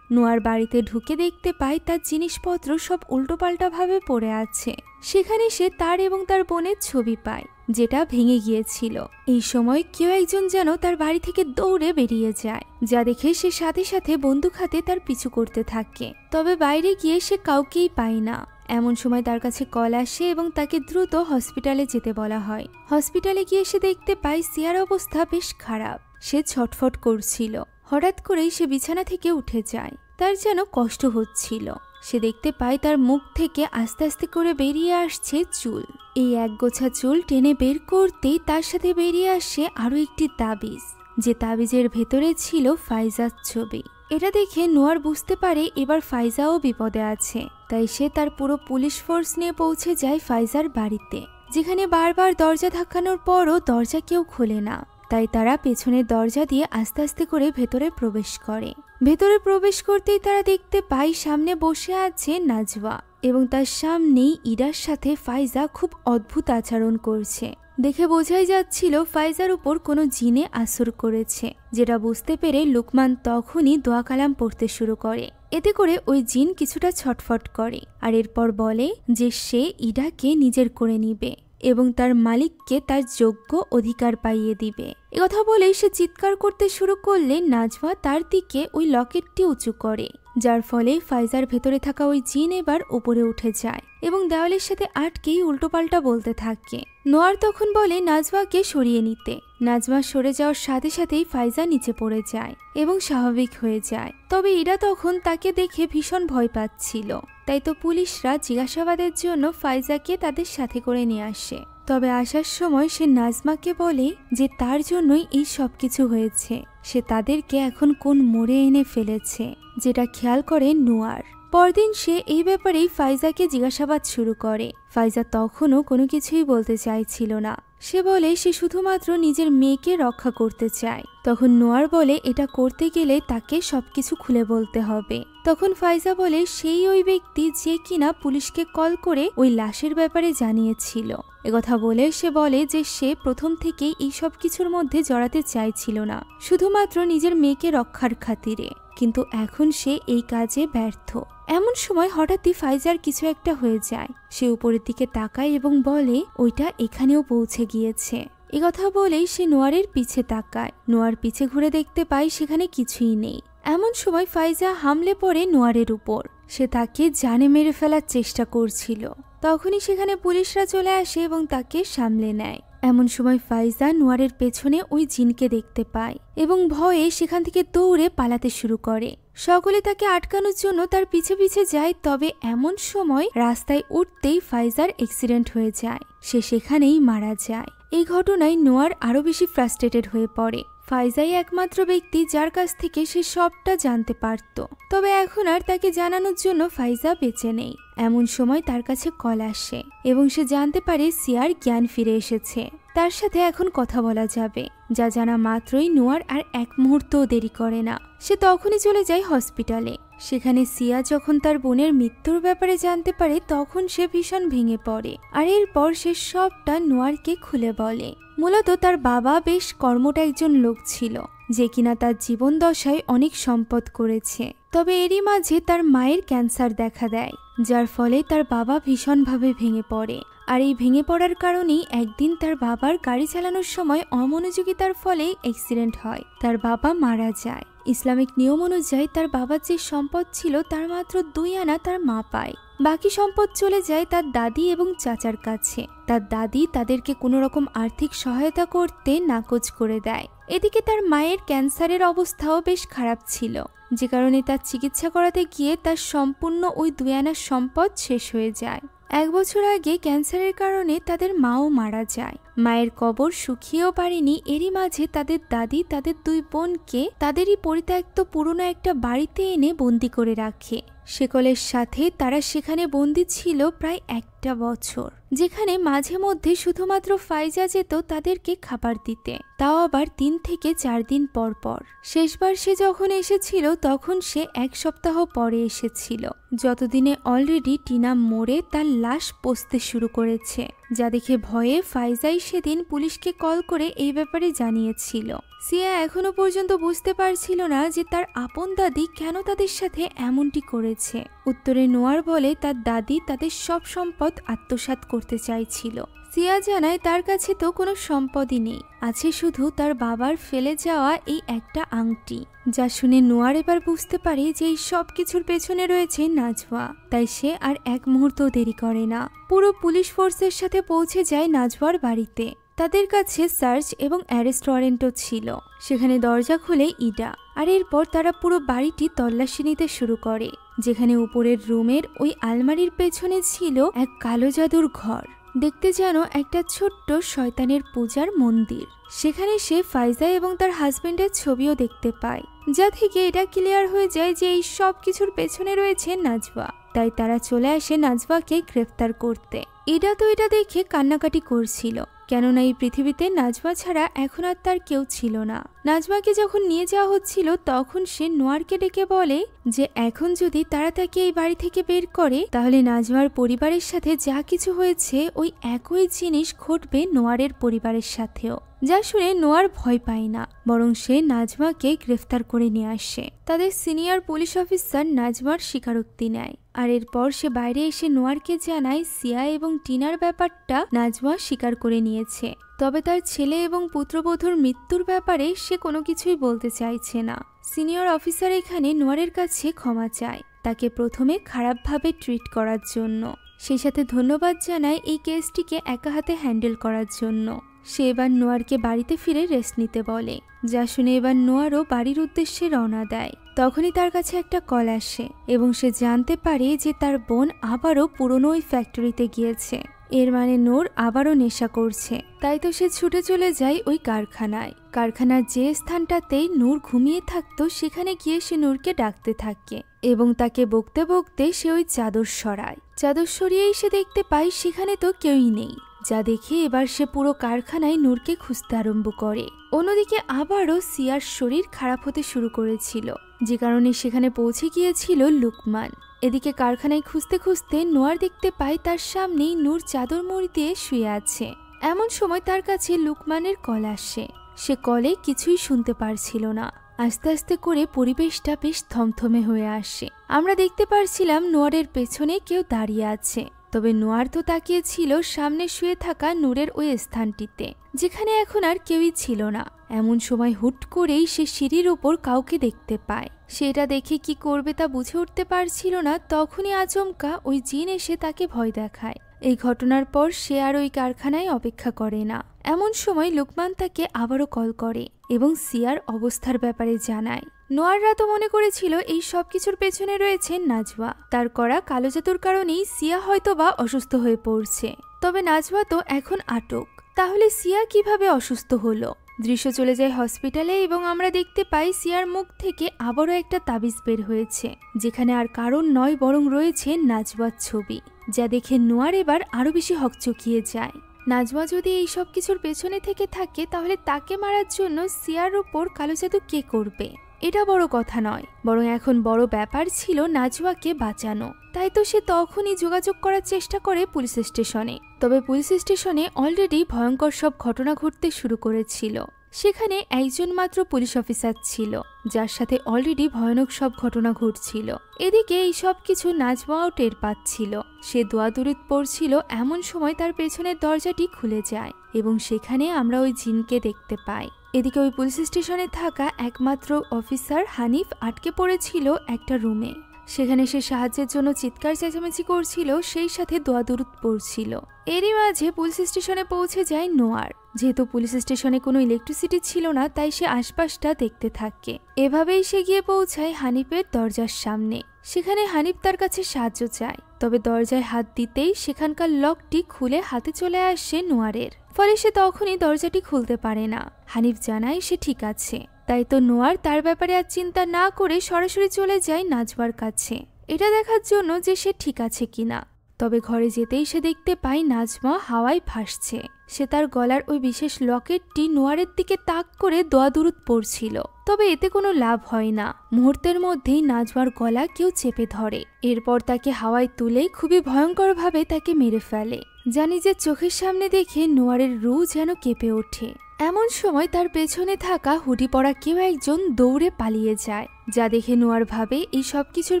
নোয়ার বাড়িতে ঢুকে দেখতে পায় তার জিনিসপত্র সব উল্টোপাল্টা ভাবে পড়ে আছে। সেখানে সে তার এবং তার বোনের ছবি পায়, যেটা ভেঙে গিয়েছিল। এই সময় কেউ একজন যেন তার বাড়ি থেকে দৌড়ে বেরিয়ে যায়, যা দেখে সে সাথে সাথে বন্দুক হাতে তার পিছু করতে থাকে। তবে বাইরে গিয়ে সে কাউকেই পায় না। এমন সময় তার কাছে কল আসে এবং তাকে দ্রুত হসপিটালে যেতে বলা হয়। হসপিটালে গিয়ে সে দেখতে পায় সিয়ার অবস্থা বেশ খারাপ। সে ছটফট করছিল। হঠাৎ করেই সে বিছানা থেকে উঠে যায়। তার যেন কষ্ট হচ্ছিল। সে দেখতে পায় তার মুখ থেকে আস্তে আস্তে করে বেরিয়ে আসছে চুল। এই একগোছা চুল টেনে বের করতেই তার সাথে বেরিয়ে আসে আরো একটি তাবিজ, যে তাবিজের ভেতরে ছিল ফাইজার ছবি। এটা দেখে নোয়ার বুঝতে পারে এবার ফাইজাও বিপদে আছে। তাই সে তার পুরো পুলিশ ফোর্স নিয়ে পৌঁছে যায় ফাইজার বাড়িতে, যেখানে বারবার দরজা ধাক্কানোর পরও দরজা কেউ খোলে না। তাই তারা পেছনের দরজা দিয়ে আস্তে আস্তে করে ভেতরে প্রবেশ করে। ভেতরে প্রবেশ করতেই তারা দেখতে পায় সামনে বসে আছে নাজওয়া এবং তার সামনেই ইরার সাথে ফাইজা খুব অদ্ভুত আচরণ করছে। দেখে বোঝাই যাচ্ছিল ফাইজার উপর কোনো জিনে আসর করেছে, যেটা বুঝতে পেরে লুকমান তখনই দোয়া কালাম পড়তে শুরু করে। এতে করে ওই জিন কিছুটা ছটফট করে আর এরপর বলে যে সে ইরাকে নিজের করে নিবে এবং তার মালিককে তার যোগ্য অধিকার পাইয়ে দিবে। একথা বলে সে চিৎকার করতে শুরু করলে নাজওয়া তার দিকে ওই লকেটটি উঁচু করে, যার ফলে ফাইজার ভেতরে থাকা ওই জিন এবার উপরে উঠে যায় এবং দেওয়ালের সাথে আটকেই উল্টোপাল্টা বলতে থাকে। নোয়ার তখন বলে নাজওয়াকে সরিয়ে নিতে। নাজওয়া সরে যাওয়ার সাথে সাথেই ফাইজা নিচে পড়ে যায় এবং স্বাভাবিক হয়ে যায়। তবে ইরা তখন তাকে দেখে ভীষণ ভয় পাচ্ছিল। তাই তো পুলিশরা জিজ্ঞাসাবাদের জন্য ফাইজাকে তাদের সাথে করে নিয়ে আসে। তবে আসার সময় সে নাজমাকে বলে যে তার জন্যই এই সবকিছু হয়েছে। সে তাদেরকে এখন কোন মোড়ে এনে ফেলেছে, যেটা খেয়াল করে নোয়ার। পরদিন সে এই ব্যাপারেই ফাইজাকে জিজ্ঞাসাবাদ শুরু করে। ফাইজা তখনও কোনো কিছুই বলতে চাইছিল না। সে বলে সে শুধুমাত্র নিজের মেয়েকে রক্ষা করতে চায়। তখন নোয়ার বলে এটা করতে গেলে তাকে সবকিছু খুলে বলতে হবে। তখন ফাইজা বলে সেই ওই ব্যক্তি যে কিনা পুলিশকে কল করে ওই লাশের ব্যাপারে জানিয়েছিল। একথা বলে সে বলে যে সে প্রথম থেকেই এই সব কিছুর মধ্যে জড়াতে চাইছিল না, শুধুমাত্র নিজের মেয়েকে রক্ষার খাতিরে, কিন্তু এখন সে এই কাজে ব্যর্থ। এমন সময় হঠাৎই ফাইজার কিছু একটা হয়ে যায়। সে উপরের দিকে তাকায় এবং বলে ওইটা এখানেও পৌঁছে গিয়েছে। একথা বলেই সে নোয়ারের পিছে তাকায়। নোয়ার পিছে ঘুরে দেখতে পায় সেখানে কিছুই নেই। এমন সময় ফাইজা হামলে পড়ে নোয়ারের উপর। সে তাকে জানে মেরে ফেলার চেষ্টা করছিল। তখনই সেখানে পুলিশরা চলে আসে এবং তাকে সামলে নেয়। এমন সময় ফাইজা নোয়ারের পেছনে ওই জিনকে দেখতে পায় এবং ভয়ে সেখান থেকে দৌড়ে পালাতে শুরু করে। সকলে তাকে আটকানোর জন্য তার পিছে পিছে যায়। তবে এমন সময় রাস্তায় উঠতেই ফাইজার অ্যাক্সিডেন্ট হয়ে যায়। সে সেখানেই মারা যায়। এই ঘটনায় নোয়ার আরো বেশি ফ্রাস্ট্রেটেড হয়ে পড়ে। ফাইজাই একমাত্র ব্যক্তি যার কাছ থেকে সে সবটা জানতে পারত। তবে এখন আর তাকে জানানোর জন্য ফাইজা বেঁচে নেই। এমন সময় তার কাছে কল আসে এবং সে জানতে পারে সিয়ার জ্ঞান ফিরে এসেছে। তার সাথে এখন কথা বলা যাবে। যা জানা মাত্রই নোয়ার আর এক মুহূর্তও দেরি করে না। সে তখনই চলে যায় হসপিটালে। সেখানে সিয়া যখন তার বোনের মৃত্যুর ব্যাপারে জানতে পারে তখন সে ভীষণ ভেঙে পড়ে। আর এরপর সে সবটা নোয়ারকে খুলে বলে। মূলত তার বাবা বেশ কর্মটা একজন লোক ছিল, যে কিনা তার জীবন দশায় অনেক সম্পদ করেছে। তবে এরই মাঝে তার মায়ের ক্যান্সার দেখা দেয়, যার ফলে তার বাবা ভীষণভাবে ভেঙে পড়ে। আর এই ভেঙে পড়ার কারণেই একদিন তার বাবার গাড়ি চালানোর সময় অমনোযোগিতার ফলে অ্যাক্সিডেন্ট হয়। তার বাবা মারা যায় ইসলামিক নিয়ম অনুযায়ী তার বাবার যে সম্পদ ছিল তার মাত্র 2 আনা তার মা পায়। বাকি সম্পদ চলে যায় তার দাদি এবং চাচার কাছে। তার দাদি তাদেরকে কোনো রকম আর্থিক সহায়তা করতে নাকচ করে দেয়। এদিকে তার মায়ের ক্যান্সারের অবস্থাও বেশ খারাপ ছিল, যে কারণে তার চিকিৎসা করাতে গিয়ে তার সম্পূর্ণ ওই 2 আনার সম্পদ শেষ হয়ে যায়। 1 বছর আগে ক্যান্সারের কারণে তাদের মাও মারা যায়। মায়ের কবর শুকিয়েও পারেনি, এরই মাঝে তাদের দাদি তাদের 2 বোনকে তাদেরই পরিত্যক্ত পুরনো একটা বাড়িতে এনে বন্দি করে রাখে। শেকলের সাথে তারা সেখানে বন্দি ছিল প্রায় 1 বছর, যেখানে মাঝে মধ্যে শুধুমাত্র ফাইজা যেত তাদেরকে খাবার দিতে, তাও আবার 3 থেকে 4 দিন পর পর। শেষবার সে যখন এসেছিল তখন সে 1 সপ্তাহ পরে এসেছিল, যতদিনে অলরেডি টিনা মরে তার লাশ পচতে শুরু করেছে, যা দেখে ভয়ে ফাইজাই সেদিন পুলিশকে কল করে এই ব্যাপারে জানিয়েছিল। সিয়া এখনো পর্যন্ত বুঝতে পারছিল না যে তার আপন দাদি কেন তাদের সাথে এমনটি করেছে। উত্তরে নোয়ার বলে তার দাদি তাদের সব সম্পদ আত্মসাৎ করতে চাইছিল। সিয়া জানায় তার কাছে তো কোনো সম্পদই নেই, আছে শুধু তার বাবার ফেলে যাওয়া এই একটা আংটি। যা শুনে নোয়ার এবার বুঝতে পারে যে এই সব কিছুর পেছনে রয়েছে নাজওয়া। তাই সে আর 1 মুহূর্ত দেরি করে না, পুরো পুলিশ ফোর্সের সাথে পৌঁছে যায় নাজওয়ার বাড়িতে। তাদের কাছে সার্চ এবং অ্যারেস্ট ওয়ারেন্টও ছিল। সেখানে দরজা খুলে ইডা, আর এরপর তারা পুরো বাড়িটি তল্লাশি নিতে শুরু করে, যেখানে উপরের রুমের ওই আলমারির পেছনে ছিল এক কালো জাদুর ঘর, দেখতে যেন একটা ছোট্ট শয়তানের পূজার মন্দির। সেখানে সে ফাইজা এবং তার হাজবেন্ডের ছবিও দেখতে পায়, যা থেকে এটা ক্লিয়ার হয়ে যায় যে এই সব কিছুর পেছনে রয়েছে নাজওয়া। তাই তারা চলে আসে নাজওয়াকে গ্রেফতার করতে। ইডা তো এটা দেখে কান্নাকাটি করছিল, কেননা এই পৃথিবীতে নাজওয়া ছাড়া এখন আর তার কেউ ছিল না। নাজওয়াকে যখন নিয়ে যাওয়া হচ্ছিল তখন সে নোয়ারকে ডেকে বলে যে এখন যদি তারা তাকে এই বাড়ি থেকে বের করে তাহলে নাজওয়ার পরিবারের সাথে যা কিছু হয়েছে ওই একই জিনিস ঘটবে নোয়ারের পরিবারের সাথেও। যা শুনে নোয়ার ভয় পায় না, বরং সে নাজওয়াকে গ্রেফতার করে নিয়ে আসে। তাদের সিনিয়র পুলিশ অফিসার নাজওয়ার স্বীকারোক্তি নেয়, আর এরপর সে বাইরে এসে নোয়ারকে জানায় সিয়া এবং টিনার ব্যাপারটা নাজওয়া স্বীকার করে নিয়েছে, তবে তার ছেলে এবং পুত্রবধূর মৃত্যুর ব্যাপারে সে কোনো কিছুই বলতে চাইছে না। সিনিয়র অফিসার এখানে নোয়ারের কাছে ক্ষমা চায়, তাকে প্রথমে খারাপভাবে ট্রিট করার জন্য। সেই সাথে ধন্যবাদ জানায় এই কেসটিকে একা হাতে হ্যান্ডেল করার জন্য। সে এবার নোয়ারকে বাড়িতে ফিরে রেস্ট নিতে বলে, যা শুনে এবার নোয়ারও বাড়ির উদ্দেশ্যে রওনা দেয়। তখনই তার কাছে একটা কল আসে এবং সে জানতে পারে যে তার বোন আবারও পুরনো ওই ফ্যাক্টরিতে গিয়েছে। এর মানে নূর আবারও নেশা করছে। তাই তো সে ছুটে চলে যায় ওই কারখানায়। কারখানার যে স্থানটাতেই নূর ঘুমিয়ে থাকতো সেখানে গিয়ে সে নূরকে ডাকতে থাকে এবং তাকে বকতে বকতে সে ওই চাদর সরায়। চাদর সরিয়েই সে দেখতে পায় সেখানে তো কেউই নেই, যা দেখে এবার সে পুরো কারখানায় নূরকে খুঁজতে আরম্ভ করে। অন্যদিকে আবারও সিয়ার শরীর খারাপ হতে শুরু করেছিল, যে কারণে সেখানে পৌঁছে গিয়েছিল লুকমান। এদিকে কারখানায় খুঁজতে খুঁজতে নোয়ার দেখতে পায় তার সামনেই নূর চাদর মুড়ি দিয়ে শুয়ে আছে। এমন সময় তার কাছে লুকমানের কল আসে। সে কলে কিছুই শুনতে পারছিল না। আস্তে আস্তে করে পরিবেশটা বেশ থমথমে হয়ে আসে। আমরা দেখতে পারছিলাম নোয়ারের পেছনে কেউ দাঁড়িয়ে আছে, তবে নোয়ার তো তাকিয়েছিল সামনে শুয়ে থাকা নূরের ওই স্থানটিতে, যেখানে এখন আর কেউই ছিল না। এমন সময় হুট করেই সে সিঁড়ির ওপর কাউকে দেখতে পায়। সেটা দেখে কি করবে তা বুঝে উঠতে পারছিল না। তখনই আচমকা ওই জিন এসে তাকে ভয় দেখায়। এই ঘটনার পর সে আর ওই কারখানায় অপেক্ষা করে না। এমন সময় লুকমান তাকে আবারও কল করে এবং সিয়ার অবস্থার ব্যাপারে জানায়। নোয়াররা তো মনে করেছিল এই সব কিছুর পেছনে রয়েছে নাজওয়া। তার করা কালো জাদুর কারণেই সিয়া হয়তোবা অসুস্থ হয়ে পড়ছে, তবে নাজওয়া তো এখন আটক। তাহলে সিয়া কিভাবে অসুস্থ হলো? দৃশ্য চলে যায় হসপিটালে এবং আমরা দেখতে পাই সিয়ার মুখ থেকে আবারও একটা তাবিজ বের হয়েছে, যেখানে আর কারণ নয় বরং রয়েছে নাজওয়ার ছবি, যা দেখে নোয়ার এবার আরো বেশি হকচকিয়ে যায়। নাজওয়া যদি এই সব কিছুর পেছনে থেকে থাকে তাহলে তাকে মারার জন্য সিয়ার উপর কালো জাদু কে করবে? এটা বড় কথা নয়, বরং এখন বড় ব্যাপার ছিল নাজওয়াকে বাঁচানো। তাই তো সে তখনই যোগাযোগ করার চেষ্টা করে পুলিশ স্টেশনে। তবে পুলিশ স্টেশনে অলরেডি ভয়ঙ্কর সব ঘটনা ঘটতে শুরু করেছিল। সেখানে একজন মাত্র পুলিশ অফিসার ছিল, যার সাথে অলরেডি ভয়ানক সব ঘটনা ঘটছিল। এদিকে এই সব কিছু নাজওয়াও টের পাচ্ছিল। সে দোয়াদুরিত পড়ছিল, এমন সময় তার পেছনের দরজাটি খুলে যায় এবং সেখানে আমরা ওই জিনকে দেখতে পাই। এদিকে ওই পুলিশ স্টেশনে থাকা একমাত্র অফিসার হানিফ আটকে পড়েছিল একটা রুমে। সেখানে সে সাহায্যের জন্য চিৎকার চেঁচামেচি করছিল, সেই সাথে দোয়া দুরুদ পড়ছিল। এরই মাঝে পুলিশ স্টেশনে পৌঁছে যায় নোয়ার। যেহেতু পুলিশ স্টেশনে কোনো ইলেকট্রিসিটি ছিল না, তাই সে আশপাশটা দেখতে থাকে। এভাবেই সে গিয়ে পৌঁছায় হানিফের দরজার সামনে। সেখানে হানিফ তার কাছে সাহায্য চায়, তবে দরজায় হাত দিতেই সেখানকার লকটি খুলে হাতে চলে আসে নোয়ারের। ফলে সে তখনই দরজাটি খুলতে পারে না। হানিফ জানায় সে ঠিক আছে। তাই তো নোয়ার তার ব্যাপারে আর চিন্তা না করে সরাসরি চলে যায় নাজমার কাছে, এটা দেখার জন্য যে সে ঠিক আছে কিনা। তবে ঘরে যেতেই সে দেখতে পায় নাজমা হাওয়ায় ভাসছে। সে তার গলার ওই বিশেষ লকেটটি নোয়ারের দিকে তাক করে দোয়া দুরুদ পড়ছিল, তবে এতে কোনো লাভ হয় না। মুহূর্তের মধ্যেই নাজমার গলা কেউ চেপে ধরে। এরপর তাকে হাওয়ায় তুলে খুবই ভয়ঙ্করভাবে তাকে মেরে ফেলে, যা নিজের চোখের সামনে দেখে নোয়ারের রু যেন কেঁপে ওঠে। এমন সময় তার পেছনে থাকা হুডি পরা কেউ একজন দৌড়ে পালিয়ে যায়, যা দেখে নোয়ার ভাবে এই সব কিছুর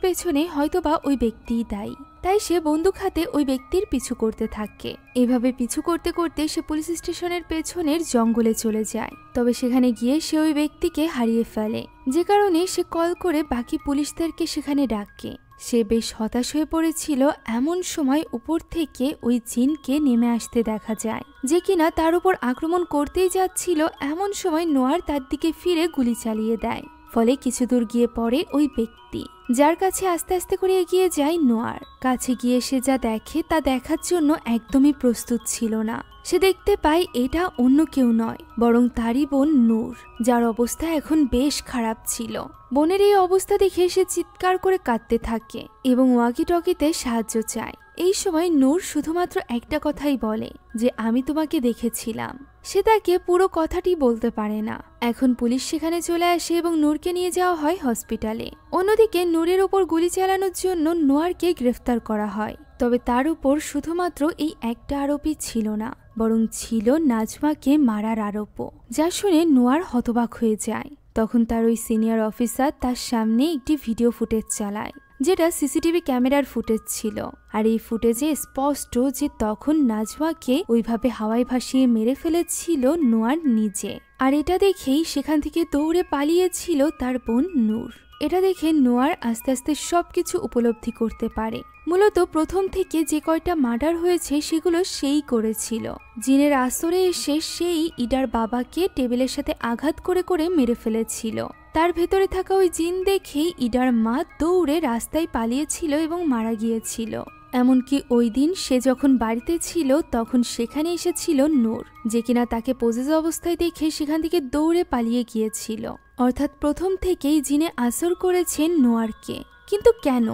পেছনে হয়তোবা ওই ব্যক্তিই দায়ী। তাই সে বন্দুক হাতে ওই ব্যক্তির পিছু করতে থাকে। এভাবে পিছু করতে করতে সে পুলিশ স্টেশনের পেছনের জঙ্গলে চলে যায়। তবে সেখানে গিয়ে সে ওই ব্যক্তিকে হারিয়ে ফেলে, যে কারণে সে কল করে বাকি পুলিশদেরকে সেখানে ডাকে। সে বেশ হতাশ হয়ে পড়েছিল। এমন সময় উপর থেকে ওই জিনকে নেমে আসতে দেখা যায়, যে কিনা তার উপর আক্রমণ করতেই যাচ্ছিল। এমন সময় নোয়ার তার দিকে ফিরে গুলি চালিয়ে দেয়। ফলে কিছু দূর গিয়ে পড়ে ওই ব্যক্তি, যার কাছে আস্তে আস্তে করে এগিয়ে যায় নোয়ার। কাছে গিয়ে সে যা দেখে তা দেখার জন্য একদমই প্রস্তুত ছিল না। সে দেখতে পায় এটা অন্য কেউ নয়, বরং তারই বোন নূর, যার অবস্থা এখন বেশ খারাপ ছিল। বোনের এই অবস্থা দেখে সে চিৎকার করে কাঁদতে থাকে এবং ওয়াকি টকিতে সাহায্য চায়। এই সময় নূর শুধুমাত্র একটা কথাই বলে যে আমি তোমাকে দেখেছিলাম। সে তাকে পুরো কথাটি বলতে পারে না। এখন পুলিশ সেখানে চলে আসে এবং নূরকে নিয়ে যাওয়া হয় হসপিটালে। অন্যদিকে নূরের ওপর গুলি চালানোর জন্য নোয়ারকে গ্রেফতার করা হয়। তবে তার উপর শুধুমাত্র এই একটা আরোপই ছিল না, বরং ছিল নাজমাকে মারার আরোপও, যা শুনে নোয়ার হতবাক হয়ে যায়। তখন তার ওই সিনিয়র অফিসার তার সামনে একটি ভিডিও ফুটেজ চালায়, যেটা সিসিটিভি ক্যামেরার ফুটেজ ছিল। আর এই ফুটেজে স্পষ্ট যে তখন নাজমাকে ওইভাবে হাওয়ায় ভাসিয়ে মেরে ফেলেছিল নোয়ার নিজে। আর এটা দেখেই সেখান থেকে দৌড়ে পালিয়েছিল তার বোন নূর। এটা দেখে নোয়ার আস্তে আস্তে সবকিছু উপলব্ধি করতে পারে। মূলত প্রথম থেকে যে কয়টা মার্ডার হয়েছে সেগুলো সেই করেছিল। জিনের আসরে এসে সেই ইডার বাবাকে টেবিলের সাথে আঘাত করে করে মেরে ফেলেছিল। তার ভেতরে থাকা ওই জিন দেখেই ইডার মা দৌড়ে রাস্তায় পালিয়েছিল এবং মারা গিয়েছিল। এমনকি ওই দিন সে যখন বাড়িতে ছিল তখন সেখানে এসেছিল নূর, যে কিনা তাকে পজেস অবস্থায় দেখে সেখান থেকে দৌড়ে পালিয়ে গিয়েছিল। অর্থাৎ প্রথম থেকেই জিনে আসর করেছেন নোয়ারকে। কিন্তু কেন,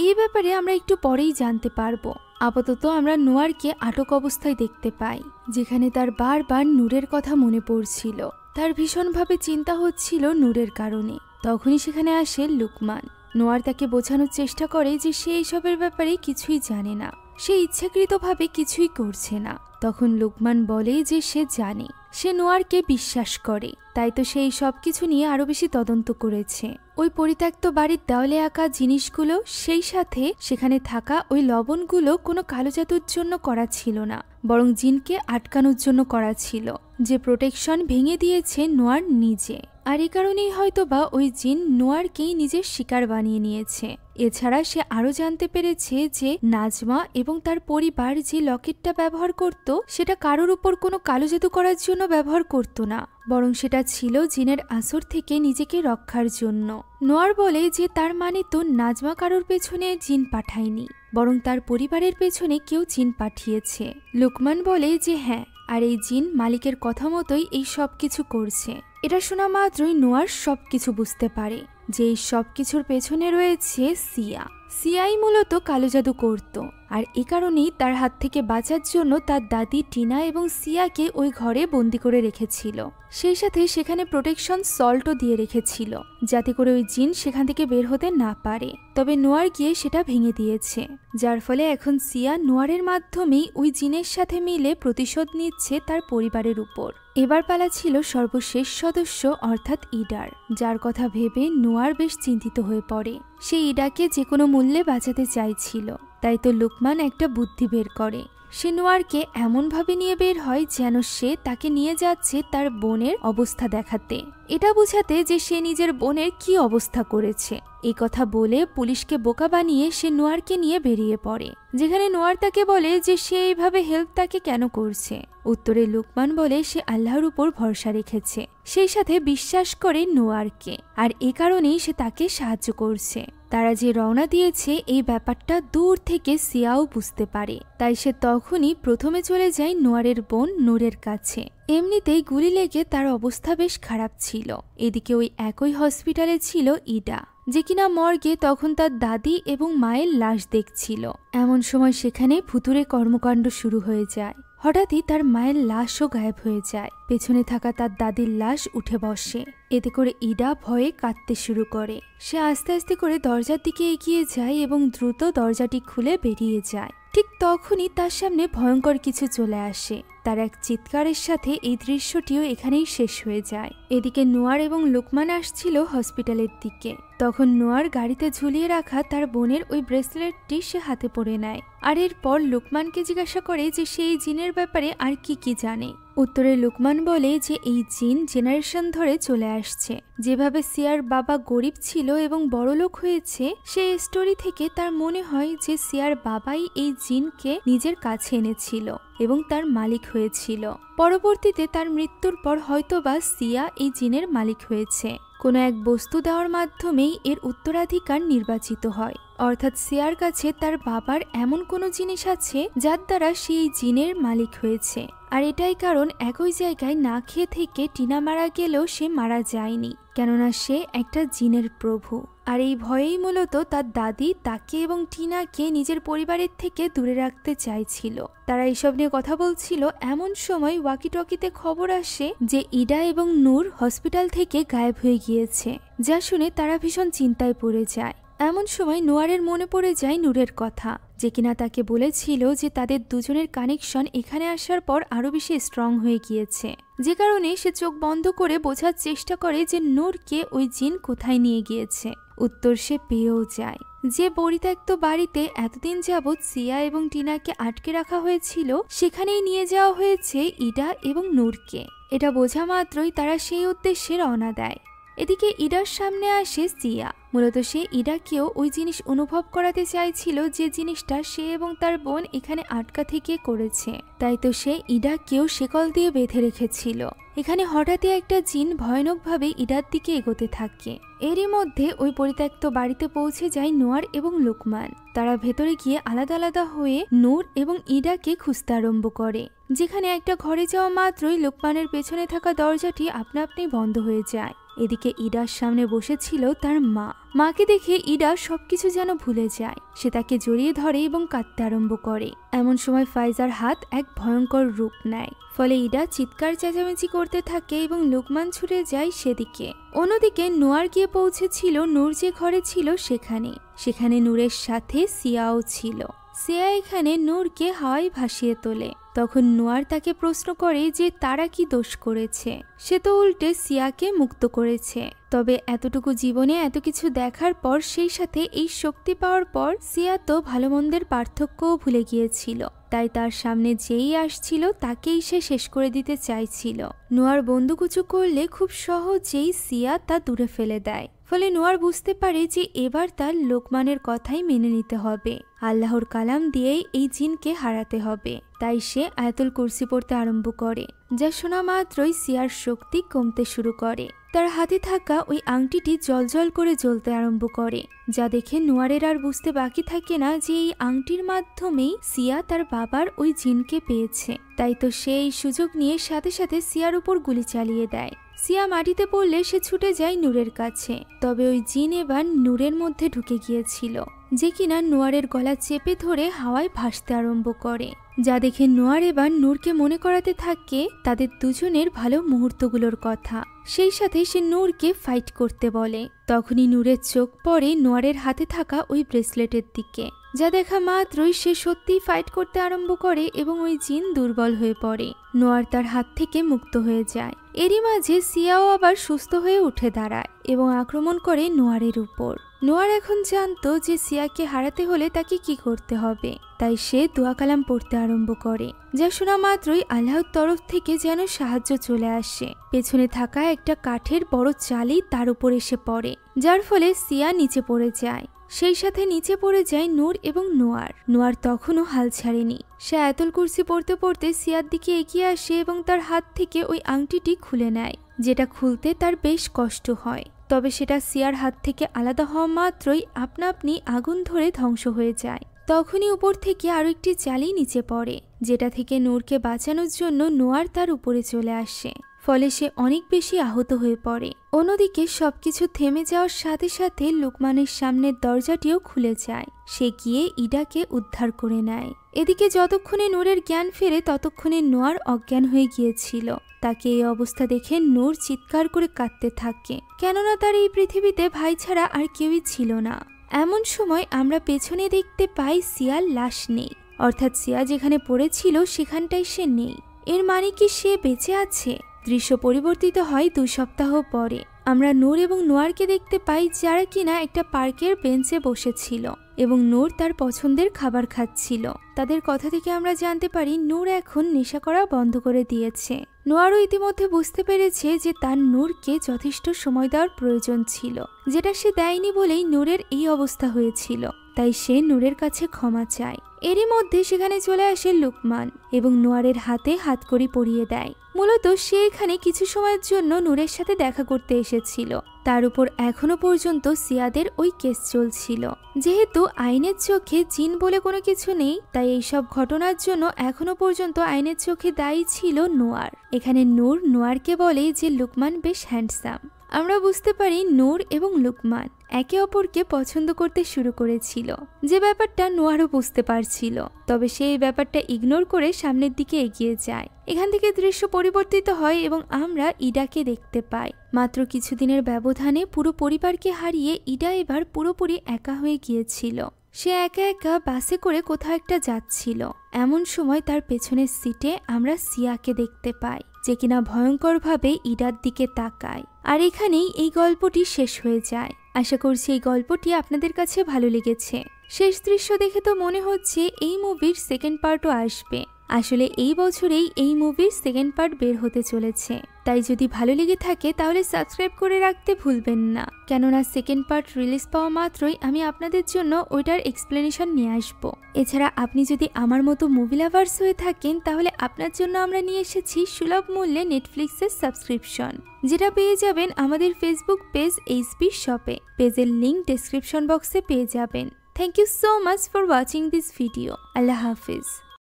এই ব্যাপারে আমরা একটু পরেই জানতে পারবো। আপাতত আমরা নোয়ারকে আটক অবস্থায় দেখতে পাই, যেখানে তার বারবার নূরের কথা মনে পড়ছিল। তার ভীষণভাবে চিন্তা হচ্ছিল নূরের কারণে। তখনই সেখানে আসে লুকমান। নোয়ার তাকে বোঝানোর চেষ্টা করে যে সে এইসবের ব্যাপারে কিছুই জানে না, সে ইচ্ছাকৃতভাবে কিছুই করছে না। তখন লুকমান বলে যে সে জানে, সে নোয়ারকে বিশ্বাস করে, তাই তো সে এই সব কিছু নিয়ে আরো বেশি তদন্ত করেছে। ওই পরিত্যক্ত বাড়ির দেওয়ালে আঁকা জিনিসগুলো, সেই সাথে সেখানে থাকা ওই লবণগুলো কোনো কালো জাদুর জন্য করা ছিল না, বরং জিনকে আটকানোর জন্য করা ছিল, যে প্রোটেকশন ভেঙে দিয়েছে নোয়ার নিজে। আর এই কারণেই হয়তোবা ওই জিন নোয়ারকেই নিজের শিকার বানিয়ে নিয়েছে। এছাড়া সে আরো জানতে পেরেছে যে নাজমা এবং তার পরিবার যে লকেটটা ব্যবহার করত, সেটা কারোর উপর কোনো কালো জাদু করার জন্য ব্যবহার করত না, বরং সেটা ছিল জিনের আসর থেকে নিজেকে রক্ষার জন্য। নোয়ার বলে যে তার মানে তো নাজমা কারোর পেছনে জিন পাঠায়নি, বরং তার পরিবারের পেছনে কেউ জিন পাঠিয়েছে। লুকমান বলে যে হ্যাঁ, আর এই জিন মালিকের কথা মতোই এই সব কিছু করছে। এটা শোনা মাত্রই নোয়ার সবকিছু বুঝতে পারে যে এই সব কিছুর পেছনে রয়েছে সিয়া। সিয়াই মূলত কালো জাদু করত, আর এ কারণেই তার হাত থেকে বাঁচার জন্য তার দাদি টিনা এবং সিয়াকে ওই ঘরে বন্দি করে রেখেছিল। সেই সাথে সেখানে প্রোটেকশন সল্টও দিয়ে রেখেছিল, যাতে করে ওই জিন সেখান থেকে বের হতে না পারে। তবে নোয়ার গিয়ে সেটা ভেঙে দিয়েছে, যার ফলে এখন সিয়া নোয়ারের মাধ্যমেই ওই জিনের সাথে মিলে প্রতিশোধ নিচ্ছে তার পরিবারের উপর। এবার পালা ছিল সর্বশেষ সদস্য অর্থাৎ ইডার, যার কথা ভেবে নোয়ার বেশ চিন্তিত হয়ে পড়ে। সে ইডাকে যে কোনো মূল্যে বাঁচাতে চাইছিল, তাই তো লুকমান একটা বুদ্ধি বের করে। সে নোয়ারকে এমনভাবে নিয়ে বের হয় যেন সে তাকে নিয়ে যাচ্ছে তার বোনের অবস্থা দেখাতে, এটা বোঝাতে যে সে নিজের বোনের কি অবস্থা করেছে। এই কথা বলে পুলিশকে বোকা বানিয়ে সে নোয়ারকে নিয়ে বেরিয়ে পড়ে, যেখানে নোয়ার তাকে বলে যে সে এইভাবে হেল্প তাকে কেন করছে। উত্তরে লুকমান বলে সে আল্লাহর উপর ভরসা রেখেছে, সেই সাথে বিশ্বাস করে নোয়ারকে, আর এ কারণেই সে তাকে সাহায্য করছে। তারা যে রওনা দিয়েছে এই ব্যাপারটা দূর থেকে সিয়াও বুঝতে পারে, তাই সে তখনই প্রথমে চলে যায় নোয়ারের বোন নূরের কাছে। এমনিতেই গুলি লেগে তার অবস্থা বেশ খারাপ ছিল। এদিকে ওই একই হসপিটালে ছিল ইডা, যে কিনা মর্গে তখন তার দাদি এবং মায়ের লাশ দেখছিল। এমন সময় সেখানে ভুতুড়ে কর্মকাণ্ড শুরু হয়ে যায়। হঠাৎই তার মায়ের লাশও গায়েব হয়ে যায়, পেছনে থাকা তার দাদির লাশ উঠে বসে। এতে করে ইডা ভয়ে কাঁদতে শুরু করে। সে আস্তে আস্তে করে দরজার দিকে এগিয়ে যায় এবং দ্রুত দরজাটি খুলে বেরিয়ে যায়। ঠিক তখনই তার সামনে ভয়ঙ্কর কিছু চলে আসে। তার এক চিৎকারের সাথে এই দৃশ্যটিও এখানেই শেষ হয়ে যায়। এদিকে নোয়ার এবং লুকমান আসছিল হসপিটালের দিকে। তখন নোয়ার গাড়িতে ঝুলিয়ে রাখা তার বোনের ওই ব্রেসলেটটি সে হাতে পরে নেয়, আর এরপর লুকমানকে জিজ্ঞাসা করে যে সে এই জিনের ব্যাপারে আর কি কি জানে। উত্তরে লুকমান বলে যে এই জিন জেনারেশন ধরে চলে আসছে। যেভাবে সিয়ার বাবা গরিব ছিল এবং বড়লোক হয়েছে, সেই স্টোরি থেকে তার মনে হয় যে সিয়ার বাবাই এই জিনকে নিজের কাছে এনেছিল এবং তার মালিক হয়েছিল। পরবর্তীতে তার মৃত্যুর পর হয়তোবা সিয়া এই জিনের মালিক হয়েছে। কোনো এক বস্তু দেওয়ার মাধ্যমেই এর উত্তরাধিকার নির্বাচিত হয়, অর্থাৎ সিয়ার কাছে তার বাবার এমন কোনো জিনিস আছে যার দ্বারা সে এই জিনের মালিক হয়েছে। আর এটাই কারণ একই জায়গায় না খেয়ে থেকে টিনা মারা গেলেও সে মারা যায়নি, কেননা সে একটা জিনের প্রভু। আর এই ভয়েই মূলত তার দাদি তাকে এবং টিনাকে নিজের পরিবারের থেকে দূরে রাখতে চাইছিল। তারা এইসব নিয়ে কথা বলছিল, এমন সময় ওয়াকিটকিতে খবর আসে যে ইডা এবং নূর হসপিটাল থেকে গায়েব হয়ে গিয়েছে, যা শুনে তারা ভীষণ চিন্তায় পড়ে যায়। এমন সময় নোয়ারের মনে পড়ে যায় নূরের কথা, যে কিনা তাকে বলেছিল যে তাদের দুজনের কানেকশন এখানে আসার পর আরো বেশি স্ট্রং হয়ে গিয়েছে, যে কারণে সে চোখ বন্ধ করে বোঝার চেষ্টা করে যে নূরকে ওই জিন কোথায় নিয়ে গিয়েছে। উত্তর সে পেয়েও যায়। যে পরিত্যক্ত বাড়িতে এতদিন যাবৎ সিয়া এবং টিনাকে আটকে রাখা হয়েছিল, সেখানেই নিয়ে যাওয়া হয়েছে ইডা এবং নূরকে। এটা বোঝা মাত্রই তারা সেই উদ্দেশ্যে রওনা দেয়। এদিকে ইডার সামনে আসে সিয়া। মূলত সে ইডাকেও ওই জিনিস অনুভব করাতে চাইছিল যে জিনিসটা সে এবং তার বোন এখানে আটকা থেকে করেছে। তাই তো সে ইডাকেও শেকল দিয়ে বেঁধে রেখেছিল। এখানে হঠাৎই একটা জিন ভয়ানকভাবে ইডার দিকে এগোতে থাকে। এরই মধ্যে ওই পরিত্যক্ত বাড়িতে পৌঁছে যায় নোয়ার এবং লুকমান। তারা ভেতরে গিয়ে আলাদা আলাদা হয়ে নূর এবং ইডাকে খুঁজতে আরম্ভ করে, যেখানে একটা ঘরে যাওয়া মাত্রই লুকমানের পেছনে থাকা দরজাটি আপনা আপনি বন্ধ হয়ে যায়। এদিকে ইডার সামনে বসেছিল তার মা। মাকে দেখে ইডা সবকিছু যেন ভুলে যায়। সে তাকে জড়িয়ে ধরে এবং কাঁদতে আরম্ভ করে। এমন সময় ফাইজার হাত এক ভয়ঙ্কর রূপ নেয়, ফলে ইডা চিৎকার চেঁচামেচি করতে থাকে এবং লুকমান ছুটে যায় সেদিকে। অন্যদিকে নোয়ার গিয়ে পৌঁছেছিল নূর যে ঘরে ছিল সেখানে নূরের সাথে সিয়াও ছিল। সিয়া এখানে নূরকে হাওয়ায় ভাসিয়ে তোলে। তখন নোয়ার তাকে প্রশ্ন করে যে তারা কি দোষ করেছে। সে তো উল্টে সিয়াকে মুক্ত করেছে। তবে এতটুকু জীবনে এত কিছু দেখার পর, সেই সাথে এই শক্তি পাওয়ার পর, সিয়া তো ভালো মন্দের পার্থক্যও ভুলে গিয়েছিল। তাই তার সামনে যেই আসছিল তাকেই সে শেষ করে দিতে চাইছিল। নোয়ার বন্দুকুচু করলে খুব সহজেই সিয়া তা দূরে ফেলে দেয়। ফলে নোয়ার বুঝতে পারে যে এবার তার লোকমানের কথাই মেনে নিতে হবে। আল্লাহর কালাম দিয়েই এই জিনকে হারাতে হবে। তাই সে আয়াতুল কুরসি পড়তে আরম্ভ করে, যা শোনা মাত্রই সিয়ার শক্তি কমতে শুরু করে। তার হাতে থাকা ওই আংটিটি জ্বলজ্বল করে জ্বলতে আরম্ভ করে, যা দেখে নোয়ারের আর বুঝতে বাকি থাকে না যে এই আংটির মাধ্যমেই সিয়া তার বাবার ওই জিনকে পেয়েছে। তাই তো সে এই সুযোগ নিয়ে সাথে সাথে সিয়ার উপর গুলি চালিয়ে দেয়। সিয়া মাটিতে পড়লে সে ছুটে যায় নূরের কাছে। তবে ওই জিন এবার নূরের মধ্যে ঢুকে গিয়েছিল, যে কিনা নোয়ারের গলা চেপে ধরে হাওয়ায় ভাসতে আরম্ভ করে। যা দেখে নোয়ার এবার নূরকে মনে করাতে থাকে তাদের দুজনের ভালো মুহূর্তগুলোর কথা। সেই সাথে সে নূরকে ফাইট করতে বলে। তখনই নূরের চোখ পড়ে নোয়ারের হাতে থাকা ওই ব্রেসলেটের দিকে, যা দেখা মাত্রই সে সত্যিই ফাইট করতে আরম্ভ করে এবং ওই জিন দুর্বল হয়ে পড়ে। নোয়ার তার হাত থেকে মুক্ত হয়ে যায়। এরই মাঝে সিয়াও আবার সুস্থ হয়ে উঠে দাঁড়ায় এবং আক্রমণ করে নোয়ারের উপর। নোয়ার এখন জানতো যে সিয়াকে হারাতে হলে তাকে কি করতে হবে, তাই সে দোয়া কালাম পড়তে আরম্ভ করে, যা শোনা মাত্রই আল্লাহর তরফ থেকে যেন সাহায্য চলে আসে। পেছনে থাকা একটা কাঠের বড় চালি তার উপর এসে পড়ে, যার ফলে সিয়া নিচে পড়ে যায়। সেই সাথে নিচে পড়ে যায় নূর এবং নোয়ার। নোয়ার তখনও হাল ছাড়েনি। সে আয়াতুল কুরসি পড়তে পড়তে সিয়ার দিকে এগিয়ে আসে এবং তার হাত থেকে ওই আংটিটি খুলে নেয়, যেটা খুলতে তার বেশ কষ্ট হয়। তবে সেটা সিয়ার হাত থেকে আলাদা হওয়া মাত্রই আপনা আপনি আগুন ধরে ধ্বংস হয়ে যায়। তখনই উপর থেকে আরো একটি চালি নিচে পড়ে, যেটা থেকে নূরকে বাঁচানোর জন্য নোয়ার তার উপরে চলে আসে। ফলে সে অনেক বেশি আহত হয়ে পড়ে। অন্যদিকে সবকিছু থেমে যাওয়ার সাথে সাথে লুকমানের সামনের দরজাটিও খুলে যায়। সে গিয়ে ইডাকে উদ্ধার করে নেয়। এদিকে যতক্ষণে নূরের জ্ঞান ফেরে ততক্ষণে নোয়ার অজ্ঞান হয়ে গিয়েছিল। তাকে এই অবস্থা দেখে নূর চিৎকার করে কাঁদতে থাকে, কেননা তার এই পৃথিবীতে ভাই ছাড়া আর কেউই ছিল না। এমন সময় আমরা পেছনে দেখতে পাই সিয়ার লাশ নেই, অর্থাৎ সিয়া যেখানে পড়েছিল সেখানটায় সে নেই। এর মানে কি সে বেঁচে আছে? দৃশ্য পরিবর্তিত হয় 2 সপ্তাহ পরে। আমরা নূর এবং নোয়ারকে দেখতে পাই, যারা কিনা একটা পার্কের বেঞ্চে বসেছিল এবং নূর তার পছন্দের খাবার খাচ্ছিল। তাদের কথা থেকে আমরা জানতে পারি নূর এখন নেশা করা বন্ধ করে দিয়েছে। নোয়ারও ইতিমধ্যে বুঝতে পেরেছে যে তার নূরকে যথেষ্ট সময় দেওয়ার প্রয়োজন ছিল, যেটা সে দেয়নি বলেই নূরের এই অবস্থা হয়েছিল। তাই সে নূরের কাছে ক্ষমা চায়। এরই মধ্যে সেখানে চলে আসে লুকমান এবং নোয়ারের হাতে হাতকড়ি পরিয়ে দেয়। মূলত সে এখানে কিছু সময়ের জন্য নূরের সাথে দেখা করতে এসেছিল। তার উপর এখনো পর্যন্ত সিয়াদের ওই কেস চলছিল। যেহেতু আইনের চোখে জিন বলে কোনো কিছু নেই, তাই এইসব ঘটনার জন্য এখনো পর্যন্ত আইনের চোখে দায়ী ছিল নোয়ার। এখানে নূর নোয়ারকে বলে যে লুকমান বেশ হ্যান্ডসাম। আমরা বুঝতে পারি নূর এবং লুকমান একে অপরকে পছন্দ করতে শুরু করেছিল, যে ব্যাপারটা নোয়ারও বুঝতে পারছিল। তবে সে এই ব্যাপারটা ইগনোর করে সামনের দিকে এগিয়ে যায়। এখান থেকে দৃশ্য পরিবর্তিত হয় এবং আমরা ইডাকে দেখতে পাই। মাত্র কিছুদিনের ব্যবধানে পুরো পরিবারকে হারিয়ে ইডা এবার পুরোপুরি একা হয়ে গিয়েছিল। সে একা একা বাসে করে কোথাও একটা যাচ্ছিল। এমন সময় তার পেছনের সিটে আমরা সিয়াকে দেখতে পাই, যে কিনা ভয়ঙ্করভাবে ইডার দিকে তাকায়। আর এখানেই এই গল্পটি শেষ হয়ে যায়। আশা করছি এই গল্পটি আপনাদের কাছে ভালো লেগেছে। শেষ দৃশ্য দেখে তো মনে হচ্ছে এই মুভির সেকেন্ড পার্টও আসবে। আসলে এই বছরেই এই মুভির সেকেন্ড পার্ট বের হতে চলেছে। তাই যদি ভালো লেগে থাকে তাহলে সাবস্ক্রাইব করে রাখতে ভুলবেন না, কেননা সেকেন্ড পার্ট রিলিজ পাওয়া মাত্রই আমি আপনাদের জন্য ওইটার এক্সপ্লেনেশন নিয়ে আসব। এছাড়া আপনি যদি আমার মতো মুভি লাভার্স হয়ে থাকেন তাহলে আপনার জন্য আমরা নিয়ে এসেছি সুলভ মূল্যে নেটফ্লিক্সের সাবস্ক্রিপশন, যেটা পেয়ে যাবেন আমাদের ফেসবুক পেজ এইচপি শপে। পেজের লিঙ্ক ডেসক্রিপশন বক্সে পেয়ে যাবেন। Thank you so much for watching this video. আল্লাহ হাফিজ।